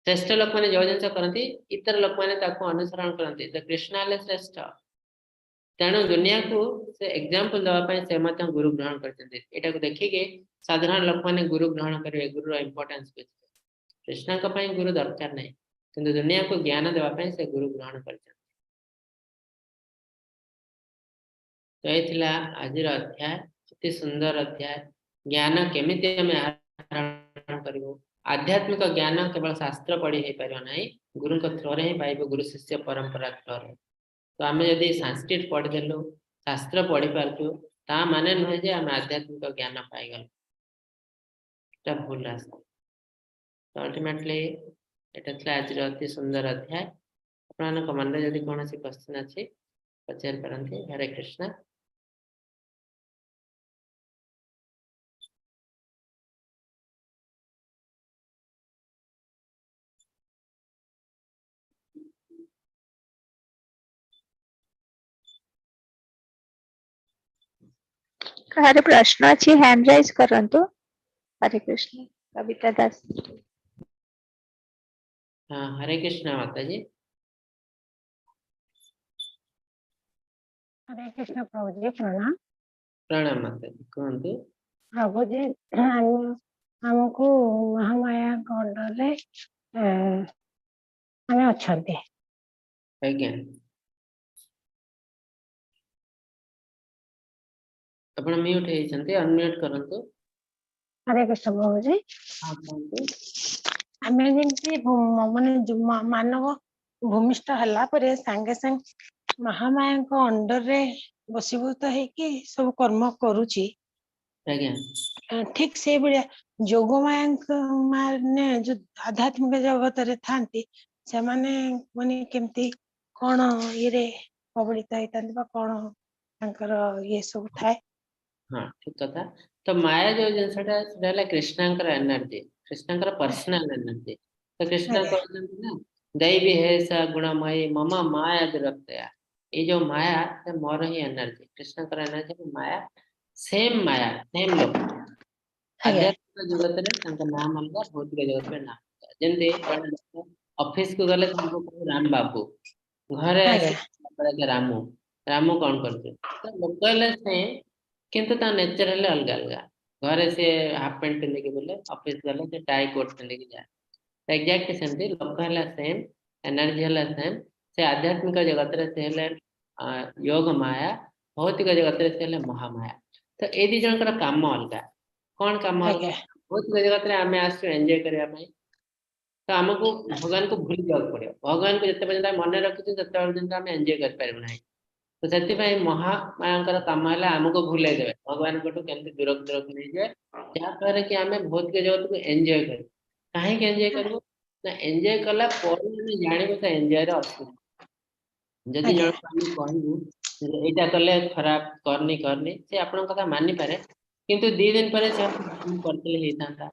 श्रेष्ठ लोक मैंने जो जिन करती इतर लोक मैंने अनुसरण करती तो कृष्ण हेल्ले श्रेष्ठ तेणु दुनिया को से एग्जांपल दवाई से गुरु ग्रहण कर देखिए साधारण लोक मैंने गुरु ग्रहण करेंगे गुरु इंपोर्टेंस कृष्ण गुरु दरकार नहीं किंतु दुनिया को ज्ञान देवाई से गुरु ग्रहण कर तो ये आज अध्याय अति सुंदर अध्याय ज्ञान केमिति आहरण करूँ आध्यात्मिक ज्ञान केवल शास्त्र पढ़ी हो पार ना गुरु थ्रोरे ही पाइब गुरु शिष्य परंपरा थ्रोरे तो आम जदि संस्कृत पढ़ीदेलु शास्त्र पढ़ी पार्छु ता माने नुहे जे आम आध्यात्मिक ज्ञान पाइगल भूल रास्ता तो अल्टीमेटली एटा आज अति सुंदर अध्याय अपन मन में जदि कौन क्वेश्चन अच्छी पचार पारती हरे कृष्ण काहर प्रश्न अच्छी हैंड राइज करंतु हरे कृष्ण कविता दास हाँ हरे कृष्ण माता जी हरे कृष्ण प्रभु जी प्रणाम प्रणाम माता जी कहतु प्रभु जी ଆମକୁ ମହାମାୟାଙ୍କ ଅଣ୍ଡରରେ ଆମେ ଅଛନ୍ତି। ଆଜ୍ଞା ଆପଣ ମ୍ୟୁଟ୍ ହେଇଛନ୍ତି, ଅନମ୍ୟୁଟ୍ କରନ୍ତୁ। ହରେ କୃଷ୍ଣ ପ୍ରଭୁଜୀ। ହଁ କୁହନ୍ତୁ। ଆମେ ଯେମିତି ମାନେ ମାନବ ଭୂମିଷ୍ଠ ହେଲା ପରେ ସାଙ୍ଗେ ସାଙ୍ଗେ ମହାମାୟାଙ୍କ ଅଣ୍ଡରରେ ବଶୀଭୂତ ହେଇକି ସବୁ କର୍ମ କରୁଛି, ଆଜ୍ଞା ଠିକ ସେଇଭଳିଆ ଯୋଗମାୟାଙ୍କ ମାନେ ଯୋଉ ଆଧ୍ୟାତ୍ମିକ ଜଗତରେ ଥାନ୍ତି ସେମାନେ ମାନେ କେମିତି କଣ ଇଏରେ କବଳିତ ହେଇଥାନ୍ତି ବା କଣ ତାଙ୍କର ଇଏ ସବୁ ଥାଏ? ହଁ ଠିକ କଥା। ତ ମାୟା ଯୋଉ ଜିନିଷଟା ସେଟା ହେଲା କୃଷ୍ଣଙ୍କର ଏନର୍ଜି, କୃଷ୍ଣଙ୍କର ପର୍ସନାଲ ଏନର୍ଜି। ତ କୃଷ୍ଣ ଆଜ୍ଞା କହିଛନ୍ତି ନା दैवी है सा गुणमयी मम माया दुरत्या। ये जो माया ସେ ମୋର ହିଁ ଏନର୍ଜି, କୃଷ୍ଣଙ୍କର ଏନର୍ଜି ମାୟା। ସେମ୍ ମାୟା ସେମ୍ ଲୋକ ଆଜ୍ଞା ଆଧ୍ୟାତ୍ମିକ ଜଗତରେ ତାଙ୍କ ନାମ ଅଲଗା, ଭୌତିକ ଜଗତରେ ନାମ ଅଲଗା। ଯେମିତି ଜଣେ ଲୋକ ଅଫିସକୁ ଗଲେ ତାଙ୍କୁ କହିବେ ରାମ ବାବୁ, ଘରେ ଆଜ୍ଞା ଆସି ରାମୁ ରାମୁ କଣ କରୁଛୁ? ତ ଲୋକ ହେଲେ ସେମ୍ କିନ୍ତୁ ତା ନେଚର ହେଲେ ଅଲଗା ଅଲଗା। ଘରେ ସେ ହାଫ ପ୍ୟାଣ୍ଟ ପିନ୍ଧିକି ବୁଲେ, ଅଫିସ ଗଲେ ସେ ଟାଇ କୋଟ୍ ପିନ୍ଧିକି ଯାଏ। ଏକ୍ଜାକ୍ଟଲି ସେମିତି ଲୋକ ହେଲା ସେମ୍, ଏନର୍ଜି ହେଲା ସେମ୍। ସେ ଆଧ୍ୟାତ୍ମିକ ଜଗତରେ ସେ ହେଲେ ଯୋଗ ମାୟା, ଭୌତିକ ଜଗତରେ ସେ ହେଲେ ମହାମାୟା। ତ ଏଇ ଦି ଜଣଙ୍କର କାମ ଅଲଗା। କଣ କାମ ଅଲଗା? ଆଜ୍ଞା ଭୌତିକ ଜଗତରେ ଆମେ ଆସିଛୁ ଏନ୍ଜୟ କରିବା ପାଇଁ, ତ ଆମକୁ ଭଗବାନଙ୍କୁ ଭୁଲି ଯିବାକୁ ପଡିବ। ଭଗବାନଙ୍କୁ ଯେତେ ପର୍ଯ୍ୟନ୍ତ ଆମେ ମନେ ରଖିଛୁ ସେତେ ପର୍ଯ୍ୟନ୍ତ ଆମେ ଏନ୍ଜୟ କରିପାରିବୁ ନାହିଁ। ତ ସେଥିପାଇଁ ମହାମାୟାଙ୍କର କାମ ହେଲା ଆମକୁ ଭୁଲେଇ ଦେବେ, ଭଗବାନଙ୍କଠୁ କେମିତି ଦୂରକୁ ଦୂରକୁ ନେଇଯିବେ, ଯାହାଫଳରେ କି ଆମେ ଭୌତିକ ଜଗତକୁ ଏନ୍ଜୟ କରିବୁ। କାହିଁକି ଏନ୍ଜୟ କରିବୁ? ନା ଏନ୍ଜୟ କଲା ପରେ ଆମେ ଜାଣିବୁ ସେ ଏନ୍ଜୟର ଅସୁବିଧା। ଯଦି ଆଜ୍ଞା ଜଣକୁ ଆମେ କହିବୁ ଯେ ଏଇଟା କଲେ ଖରାପ, କରନି କରନି, ସେ ଆପଣଙ୍କ କଥା ମାନିପାରେ, କିନ୍ତୁ 2 ଦିନ ପରେ ସେ କରିଥିଲେ ହେଇଥାନ୍ତା।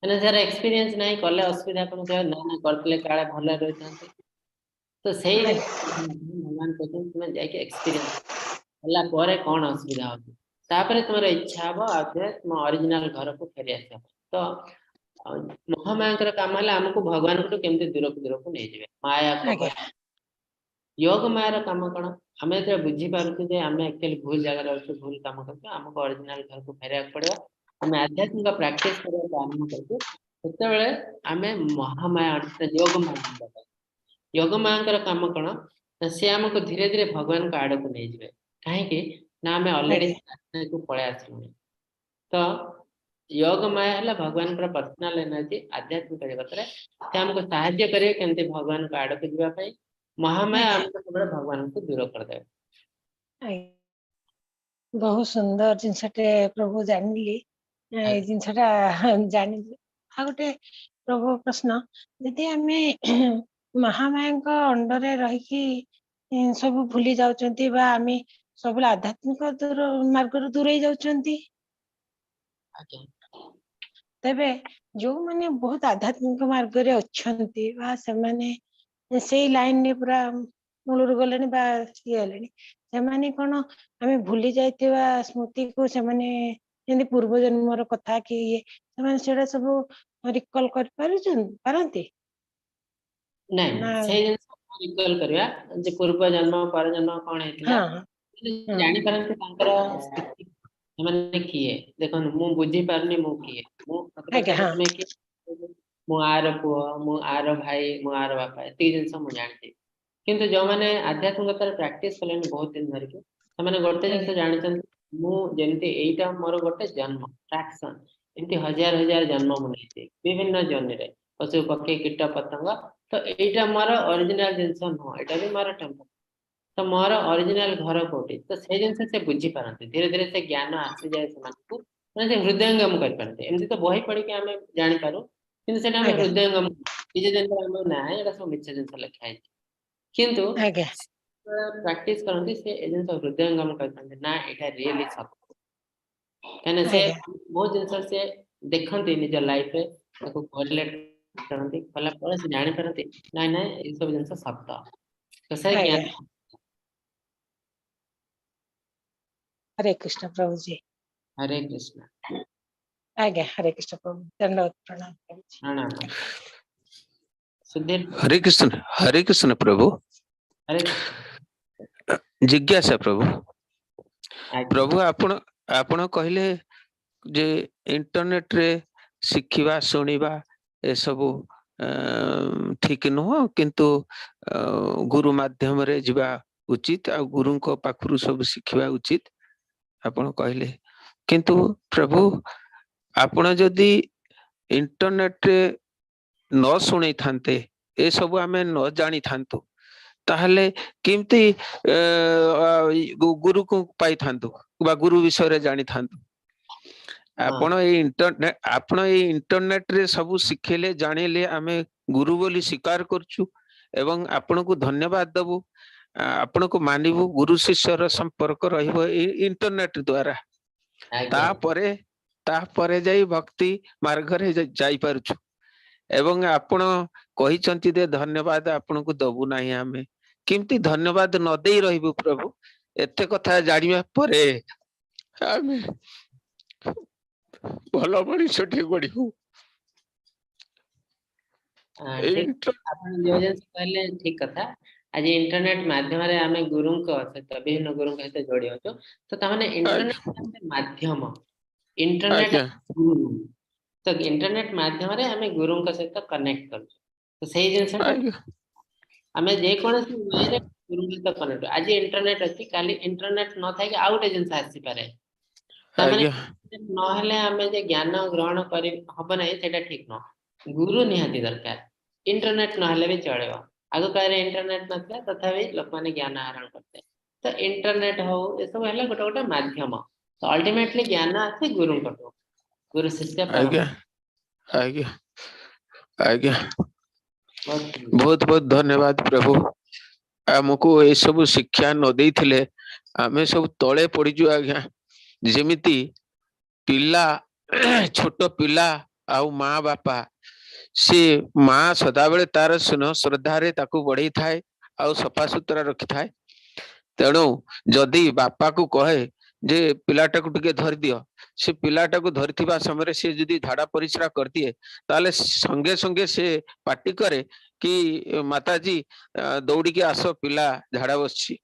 ମାନେ ଯାହାର ଏକ୍ସପିରିଏନ୍ସ ନାହିଁ, କଲେ ଅସୁବିଧା କଣ, ସେ ନା ନା କରିଥିଲେ କାଳେ ଭଲରେ ରହିଥାନ୍ତି। ତ ସେଇ ଜିନିଷ ଭଗବାନ କହୁଛନ୍ତି ତୁମେ ଯାଇକି ଏକ୍ସପିରିଏନ୍ସ ହେଲା ପରେ କଣ ଅସୁବିଧା ହଉଛି, ତାପରେ ତୁମର ଇଚ୍ଛା ହବ ଆଉ ଥରେ ତୁମ ଅରିଜିନାଲ ଘରକୁ ଫେରି ଆସିବା ପାଇଁ। ତ ମହାମାୟାଙ୍କର କାମ ହେଲା ଆମକୁ ଭଗବାନଙ୍କଠୁ କେମିତି ଦୂରକୁ ଦୂରକୁ ନେଇଯିବେ, ମାୟା ଆଜ୍ଞା ଯୋଗ ମାୟାର କାମ କଣ? ଆମେ ଯେତେବେଳେ ବୁଝିପାରୁଛୁ ଯେ ଆମେ ଆକ୍ଚୁଆଲି ଭୁଲ ଜାଗାରେ ଅଛୁ, ଭୁଲ କାମ କରୁଛୁ, ଆମକୁ ଅରିଜିନାଲ ଘରକୁ ଫେରିବାକୁ ପଡିବ, ଆମେ ଆଧ୍ୟାତ୍ମିକ ପ୍ରାକ୍ଟିସ କରିବାକୁ ଆରମ୍ଭ କରୁଛୁ, ସେତେବେଳେ ଆମେ ମହାମାୟା ଯୋଗ ମାୟା। ଯୋଗ ମାୟାଙ୍କର କାମ କଣ? ନା ସେ ଆମକୁ ଧୀରେ ଧୀରେ ଭଗବାନଙ୍କ ଆଡକୁ ନେଇଯିବେ। କାହିଁକି? ନା ଆମେ ଅଲରେଡି ପଳେଇ ଆସିଲୁଣି। ତ ଯୋଗ ମାୟା ହେଲା ଭଗବାନଙ୍କର ପର୍ସନାଲ ଏନର୍ଜି ଆଧ୍ୟାତ୍ମିକ ଜଗତରେ। ସେ ଆମକୁ ସାହାଯ୍ୟ କରିବେ କେମିତି ଭଗବାନଙ୍କ ଆଡକୁ ଯିବା ପାଇଁ। ମହାମାୟା ଆଜ୍ଞା ଆମକୁ ସବୁବେଳେ ଭଗବାନଙ୍କୁ ଦୂର କରିଦେବେ। ବହୁତ ସୁନ୍ଦର ଜିନିଷଟେ ପ୍ରଭୁ ଜାଣିଲି, ଏଇ ଜିନିଷଟା ଜାଣିଲି। ଆଉ ଗୋଟେ ପ୍ରଭୁ ପ୍ରଶ୍ନ, ଯଦି ଆମେ ମହାମାୟାଙ୍କ ଅଣ୍ଡରେ ରହିକି ସବୁ ଭୁଲି ଯାଉଛନ୍ତି ବା ଆମେ ସବୁବେଳେ ଆଧ୍ୟାତ୍ମିକ ମାର୍ଗରୁ ଦୂରେଇ ଯାଉଛନ୍ତି, ଆଜ୍ଞା ତେବେ ଯୋଉମାନେ ବହୁତ ଆଧ୍ୟାତ୍ମିକ ମାର୍ଗରେ ଅଛନ୍ତି ବା ସେମାନେ ସେଇ ଲାଇନରେ ପୁରା ମୂଳରୁ ଗଲେଣି ବା ଇଏ ହେଲେଣି, ସେମାନେ କଣ ଆମେ ଭୁଲି ଯାଇଥିବା ସ୍ମୃତିକୁ ସେମାନେ ଯେମିତି ପୂର୍ବ ଜନ୍ମର କଥା କି ଇଏ, ସେମାନେ ସେଟା ସବୁ ରିକଲ ପାରନ୍ତି? ନାଇଁ ନା ସେଇ ଜିନିଷ ରିକଲ୍ କରିବା ଯେ ପୂର୍ବ ଜନ୍ମ ପର ଜନ୍ମ କଣ ହେଇଥିଲା, ହଁ ହଁ ଜାଣିପାରନ୍ତି ତାଙ୍କର ସ୍ଥିତି, ସେମାନେ କିଏ। ଦେଖନ୍ତୁ ମୁଁ ବୁଝିପାରୁନି ମୁଁ କିଏ, ମୁଁ ମତେ ଆଜ୍ଞା ପଚାରିଲେ ହଁ ତୁମେ କିଏ, ମୁଁ ଆର ପୁଅ, ମୁଁ ଆର ଭାଇ, ମୁଁ ଆର ବାପା, ଏତିକି ଜିନିଷ ମୁଁ ଜାଣିଛି। କିନ୍ତୁ ଯୋଉମାନେ ଆଧ୍ୟାତ୍ମିକତାରେ ପ୍ରାକ୍ଟିସ କଲେଣି ବହୁତ ଦିନ ଧରିକି, ସେମାନେ ଗୋଟେ ଜିନିଷ ଆଜ୍ଞା ଜାଣିଛନ୍ତି, ମୁଁ ଯେମିତି ଏଇଟା ମୋର ଗୋଟେ ଜନ୍ମ ଫ୍ରାକ୍ସନ, ଏମିତି ହଜାର ହଜାର ଜନ୍ମ ମୁଁ ନେଇଛି ବିଭିନ୍ନ ଜନ୍ମରେ, ପଶୁ ପକ୍ଷୀ କୀଟ ପତଙ୍ଗ। ତ ଏଇଟା ମୋର ଅରିଜିନାଲ ଜିନିଷ ନୁହଁ, ଏଇଟା ବି ମୋର ଟେମ୍ପୋରାରୀ। ତ ମୋର ଅରିଜିନାଲ ଘର କୋଉଠି, ତ ସେଇ ଜିନିଷ ସେ ବୁଝିପାରନ୍ତି। ଧୀରେ ଧୀରେ ସେ ଜ୍ଞାନ ଆସିଯାଏ ସେମାନଙ୍କୁ, ମାନେ ସେ ହୃଦୟଙ୍ଗମ କରିପାରନ୍ତି। ଏମିତି ତ ବହି ପଢିକି ଆମେ ଜାଣିପାରୁ, କିନ୍ତୁ ସେଟା ଆମେ ଆଜ୍ଞା ହୃଦୟଙ୍ଗମ ନିଜ ଜିନିଷ ଆମେ ନାହିଁ, ଏଟା ସବୁ ମିଛ ଜିନିଷ ଲେଖା ହେଇଛି। କିନ୍ତୁ ଆଜ୍ଞା ପ୍ରାକ୍ଟିସ କରନ୍ତି, ସେ ଏ ଜିନିଷ ହୃଦୟଙ୍ଗମ କରିଥାନ୍ତି, ନା ଏଇଟା ରିଏଲି ସତ। କାହିଁକିନା ସେ ଆଜ୍ଞା ବହୁତ ଜିନିଷ ସେ ଦେଖନ୍ତି ନିଜ ଲାଇଫରେ, ତାକୁ କରନ୍ତି, କଲା ପରେ ସେ ଜାଣିପାରନ୍ତି ନାଇଁ ନାଇଁ ଏଇ ସବୁ ଜିନିଷ ସତ। ତ ସେ ଆଜ୍ଞା ଜ୍ଞାନ। ହରେ କୃଷ୍ଣ ପ୍ରଭୁଜୀ। ହରେ କୃଷ୍ଣ। ଆଜ୍ଞା ହରେ କୃଷ୍ଣ ପ୍ରଭୁ, ଦଣ୍ଡବତ ପ୍ରଣାମ କରୁଛି। ପ୍ରଣାମ। ସୁଧୀର हरे कृष्ण प्रभु। हरे जिज्ञासा प्रभु, आज्ञा। प्रभु आपण आपण कहले जे इंटरनेट रे ଶିଖିବା ଶୁଣିବା ଏସବୁ ଠିକ ନୁହଁ, କିନ୍ତୁ ଗୁରୁ ମାଧ୍ୟମରେ ଯିବା ଉଚିତ ଆଉ ଗୁରୁଙ୍କ ପାଖରୁ ସବୁ ଶିଖିବା ଉଚିତ ଆପଣ କହିଲେ। କିନ୍ତୁ ପ୍ରଭୁ ଆପଣ ଯଦି ଇଣ୍ଟରନେଟରେ ନ ଶୁଣେଇଥାନ୍ତେ, ଏସବୁ ଆମେ ନ ଜାଣିଥାନ୍ତୁ, ତାହେଲେ କେମିତି ଗୁରୁକୁ ପାଇଥାନ୍ତୁ ବା ଗୁରୁ ବିଷୟରେ ଜାଣିଥାନ୍ତୁ? ଆପଣ ଏଇ ଇଣ୍ଟରନେଟରେ ସବୁ ଶିଖେଇଲେ ଜାଣିଲେ ଆମେ ଗୁରୁ ବୋଲି ସ୍ୱୀକାର କରୁଛୁ ଏବଂ ଆପଣଙ୍କୁ ଧନ୍ୟବାଦ ଦବୁ, ଆପଣଙ୍କୁ ମାନିବୁ। ଗୁରୁ ଶିଷ୍ୟର ସମ୍ପର୍କ ରହିବ ଏଇ ଇଣ୍ଟରନେଟ ଦ୍ଵାରା। ତାପରେ ଯାଇ ଭକ୍ତି ମାର୍ଗରେ ଯାଇପାରୁଛୁ। ଏବଂ ଆପଣ କହିଛନ୍ତି ଯେ ଧନ୍ୟବାଦ ଆପଣଙ୍କୁ ଦବୁ ନାହିଁ, ଆମେ କେମିତି ଧନ୍ୟବାଦ ନ ଦେଇ ରହିବୁ ପ୍ରଭୁ? ଏତେ କଥା ଜାଣିବା ପରେ ଆମେ ଭଲ ମଣିଷଟିଏ ଗଢିବୁ। ଆପଣ ଯୋଉ ଜିନିଷ କହିଲେ ଠିକ କଥା। ଆଜି ଇଣ୍ଟରନେଟ ମାଧ୍ୟମରେ ଆମେ ଗୁରୁଙ୍କ ସହିତ ବିଭିନ୍ନ ଗୁରୁଙ୍କ ସହିତ ଯୋଡ଼ି ଅଛୁ। ତ ତାମାନେ ଇଣ୍ଟରନେଟ ମାଧ୍ୟମ, ଇଣ୍ଟରନେଟ ଗୁରୁ। ତ ଇଣ୍ଟରନେଟ ମାଧ୍ୟମରେ ଆମେ ଗୁରୁଙ୍କ ସହିତ କନେକ୍ଟ କରୁଛୁ। ତ ସେଇ ଜିନିଷଟା ଆମେ ଯେକୌଣସି ୱେରେ ଗୁରୁଙ୍କ ସହିତ କନେକ୍ଟ। ଆଜି ଇଣ୍ଟରନେଟ ଅଛି, କାଲି ଇଣ୍ଟରନେଟ ନଥାଇକି ଆଉ ଗୋଟେ ଜିନିଷ ଆସିପାରେ। ତାମାନେ ନହେଲେ ଆମେ ଯେ ଜ୍ଞାନ ଗ୍ରହଣ କରି ହବ ନାହିଁ, ସେଇଟା ଠିକ ନୁହଁ। ଗୁରୁ ନିହାତି ଦରକାର। ଇଣ୍ଟରନେଟ ନହେଲେ ବି ଚଳିବ। ଆଗ କାଳରେ ଇଣ୍ଟରନେଟ ନଥିଲା, ତଥାପି ଲୋକମାନେ ଜ୍ଞାନ ଆହରଣ କରୁଥିଲେ। ତ ଇଣ୍ଟରନେଟ ହଉ ଏସବୁ ହେଲା ଗୋଟେ ଗୋଟେ ମାଧ୍ୟମ। ତ ଅଲ୍ଟିମେଟଲି ଜ୍ଞାନ ଆସେ ଗୁରୁଙ୍କଠୁ। ଗୁରୁ ଶିଷ୍ୟ ଆଜ୍ଞା ଆଜ୍ଞା ଆଜ୍ଞା ବହୁତ ବହୁତ ଧନ୍ୟବାଦ ପ୍ରଭୁ। ଆମକୁ ଏସବୁ ଶିକ୍ଷା ନ ଦେଇଥିଲେ ଆମେ ସବୁ ତଳେ ପଡିଯିବୁ ଆଜ୍ଞା। ଯେମିତି ପିଲା, ଛୋଟ ପିଲା ଆଉ ମା ବାପା, ସେ ମା ସଦାବେଳେ ତାର ସ୍ନେହ ଶ୍ରଦ୍ଧାରେ ତାକୁ ବଢେଇ ଥାଏ ଆଉ ସଫାସୁତୁରା ରଖିଥାଏ। ତେଣୁ ଯଦି ବାପାକୁ କହେ ଯେ ପିଲାଟାକୁ ଟିକେ ଧରିଦିଅ, ସେ ପିଲାଟାକୁ ଧରିଥିବା ସମୟରେ ସେ ଯଦି ଝାଡା ପରିସ୍ରା କରିଦିଏ, ତାହେଲେ ସଙ୍ଗେ ସଙ୍ଗେ ସେ ପାଟି କରେ କି ମାତାଜୀ ଦୌଡ଼ିକି ଆସ, ପିଲା ଝାଡା ବସିଛି।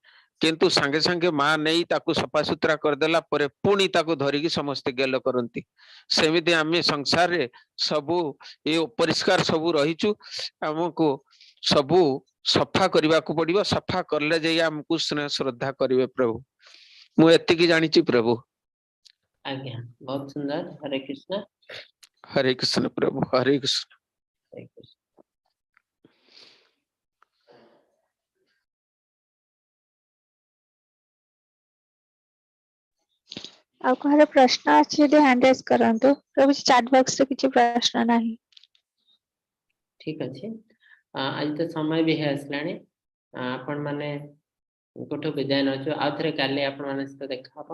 କିନ୍ତୁ ସାଙ୍ଗେ ସାଙ୍ଗେ ମା ନେଇ ତାକୁ ସଫାସୁତୁରା କରିଦେଲା ପରେ ପୁଣି ତାକୁ ଧରିକି ସମସ୍ତେ ଗେଲ କରନ୍ତି। ସେମିତି ଆମେ ସଂସାରରେ ସବୁ ଏ ଅପରିଷ୍କାର ସବୁ ରହିଛୁ। ଆମକୁ ସବୁ ସଫା କରିବାକୁ ପଡିବ। ସଫା କଲେ ଯାଇ ଆମକୁ ସ୍ନେହ ଶ୍ରଦ୍ଧା କରିବେ ପ୍ରଭୁ। ମୁଁ ଏତିକି ଜାଣିଛି ପ୍ରଭୁ। ଆଜ୍ଞା, ବହୁତ ସୁନ୍ଦର। ହରେ କୃଷ୍ଣ। ହରେ କୃଷ୍ଣ ପ୍ରଭୁ, ହରେ କୃଷ୍ଣ। ହରେ କୃଷ୍ଣ। ଆଉ କାହାର ପ୍ରଶ୍ନ ଅଛି ଯଦି ହ୍ୟାଣ୍ଡ ରାଇଜ କରନ୍ତୁ। ପ୍ରଭୁ ଚାଟ ବକ୍ସ ରେ କିଛି ପ୍ରଶ୍ନ ନାହିଁ। ଠିକ ଅଛି। ଆଜି ତ ସମୟ ବି ହେଇ ଆସିଲାଣି। ଆପଣ ମାନେ କୋଠୁ ବିଦାୟ ନେଉଛୁ। ଆଉ ଥରେ କାଲି ଆପଣ ମାନଙ୍କ ସହିତ ଦେଖା ହବ।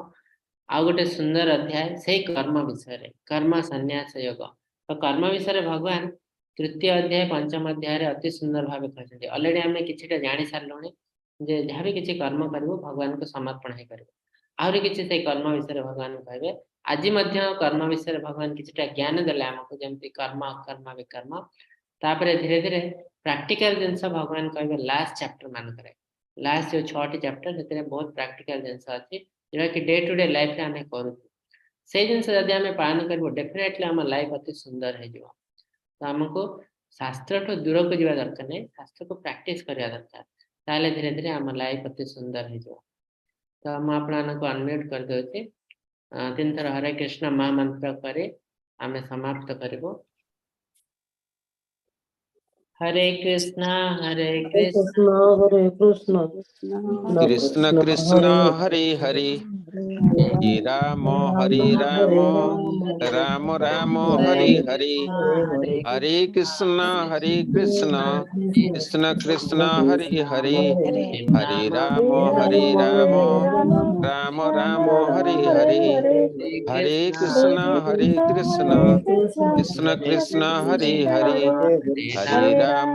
ଆଉ ଗୋଟେ ସୁନ୍ଦର ଅଧ୍ୟାୟ ସେଇ କର୍ମ ବିଷୟରେ, କର୍ମ ସନ୍ନ୍ୟାସ ଯୋଗ। ତ କର୍ମ ବିଷୟରେ ଭଗବାନ ତୃତୀୟ ଅଧ୍ୟାୟ ପଞ୍ଚମ ଅଧ୍ୟାୟରେ ଅତି ସୁନ୍ଦର ଭାବେ କହିଛନ୍ତି। ଅଲରେଡି ଆମେ କିଛିଟା ଜାଣି ସାରିଲୁଣି ଯେ ଯାହା ବି କିଛି କର୍ମ କରିବୁ ଭଗବାନଙ୍କୁ ସମର୍ପଣ ହେଇ କରିବୁ। ଆହୁରି କିଛି ସେଇ କର୍ମ ବିଷୟରେ ଭଗବାନ କହିବେ। ଆଜି ମଧ୍ୟ କର୍ମ ବିଷୟରେ ଭଗବାନ କିଛିଟା ଜ୍ଞାନ ଦେଲେ ଆମକୁ, ଯେମିତି କର୍ମ ଅକର୍ମ ବିକର୍ମ। ତାପରେ ଧୀରେ ଧୀରେ ପ୍ରାକ୍ଟିକାଲ ଜିନିଷ ଭଗବାନ କହିବେ ଲାଷ୍ଟ ଚାପ୍ଟର ମାନଙ୍କରେ। ଲାଷ୍ଟ ଯୋଉ 6ଟି ଚାପ୍ଟର, ସେଥିରେ ବହୁତ ପ୍ରାକ୍ଟିକାଲ ଜିନିଷ ଅଛି ଯୋଉଟା କି ଡେ ଟୁ ଡେ ଲାଇଫରେ ଆମେ କରୁଛୁ। ସେଇ ଜିନିଷ ଯଦି ଆମେ ପାଳନ କରିବୁ, ଡେଫିନେଟଲି ଆମ ଲାଇଫ ଅତି ସୁନ୍ଦର ହେଇଯିବ। ତ ଆମକୁ ଶାସ୍ତ୍ରଠୁ ଦୂରକୁ ଯିବା ଦରକାର ନାହିଁ, ଶାସ୍ତ୍ରକୁ ପ୍ରାକ୍ଟିସ କରିବା ଦରକାର। ତାହେଲେ ଧୀରେ ଧୀରେ ଆମ ଲାଇଫ ଅତି ସୁନ୍ଦର ହେଇଯିବ। ତ ମୁଁ ଆପଣମାନଙ୍କୁ ଅନମ୍ୟୁଟ କରିଦେଉଛି। 3 ଥର ହରେ କୃଷ୍ଣ ମହାମନ୍ତ୍ର କରି ଆମେ ସମାପ୍ତ କରିବୁ। हरे कृष्णा हरे कृष्णा हरे कृष्ण कृष्ण कृष्ण हरे हरे, हरे राम राम राम हरे हरे। हरे कृष्ण कृष्ण कृष्ण हरे हरे, हरे राम राम राम हरे हरे। हरे कृष्ण कृष्ण कृष्ण हरे हरे, हरे राम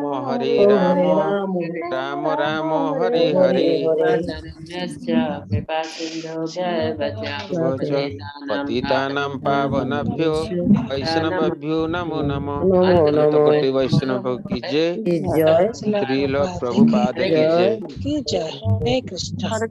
राम राम हरे हरे। पतितानां पावनभ्यो वैष्णवभ्यो नमो नमः। अनंत कोटि वैष्णव की जय। जय श्रील प्रभुपाद की जय। की जय। हरे कृष्ण।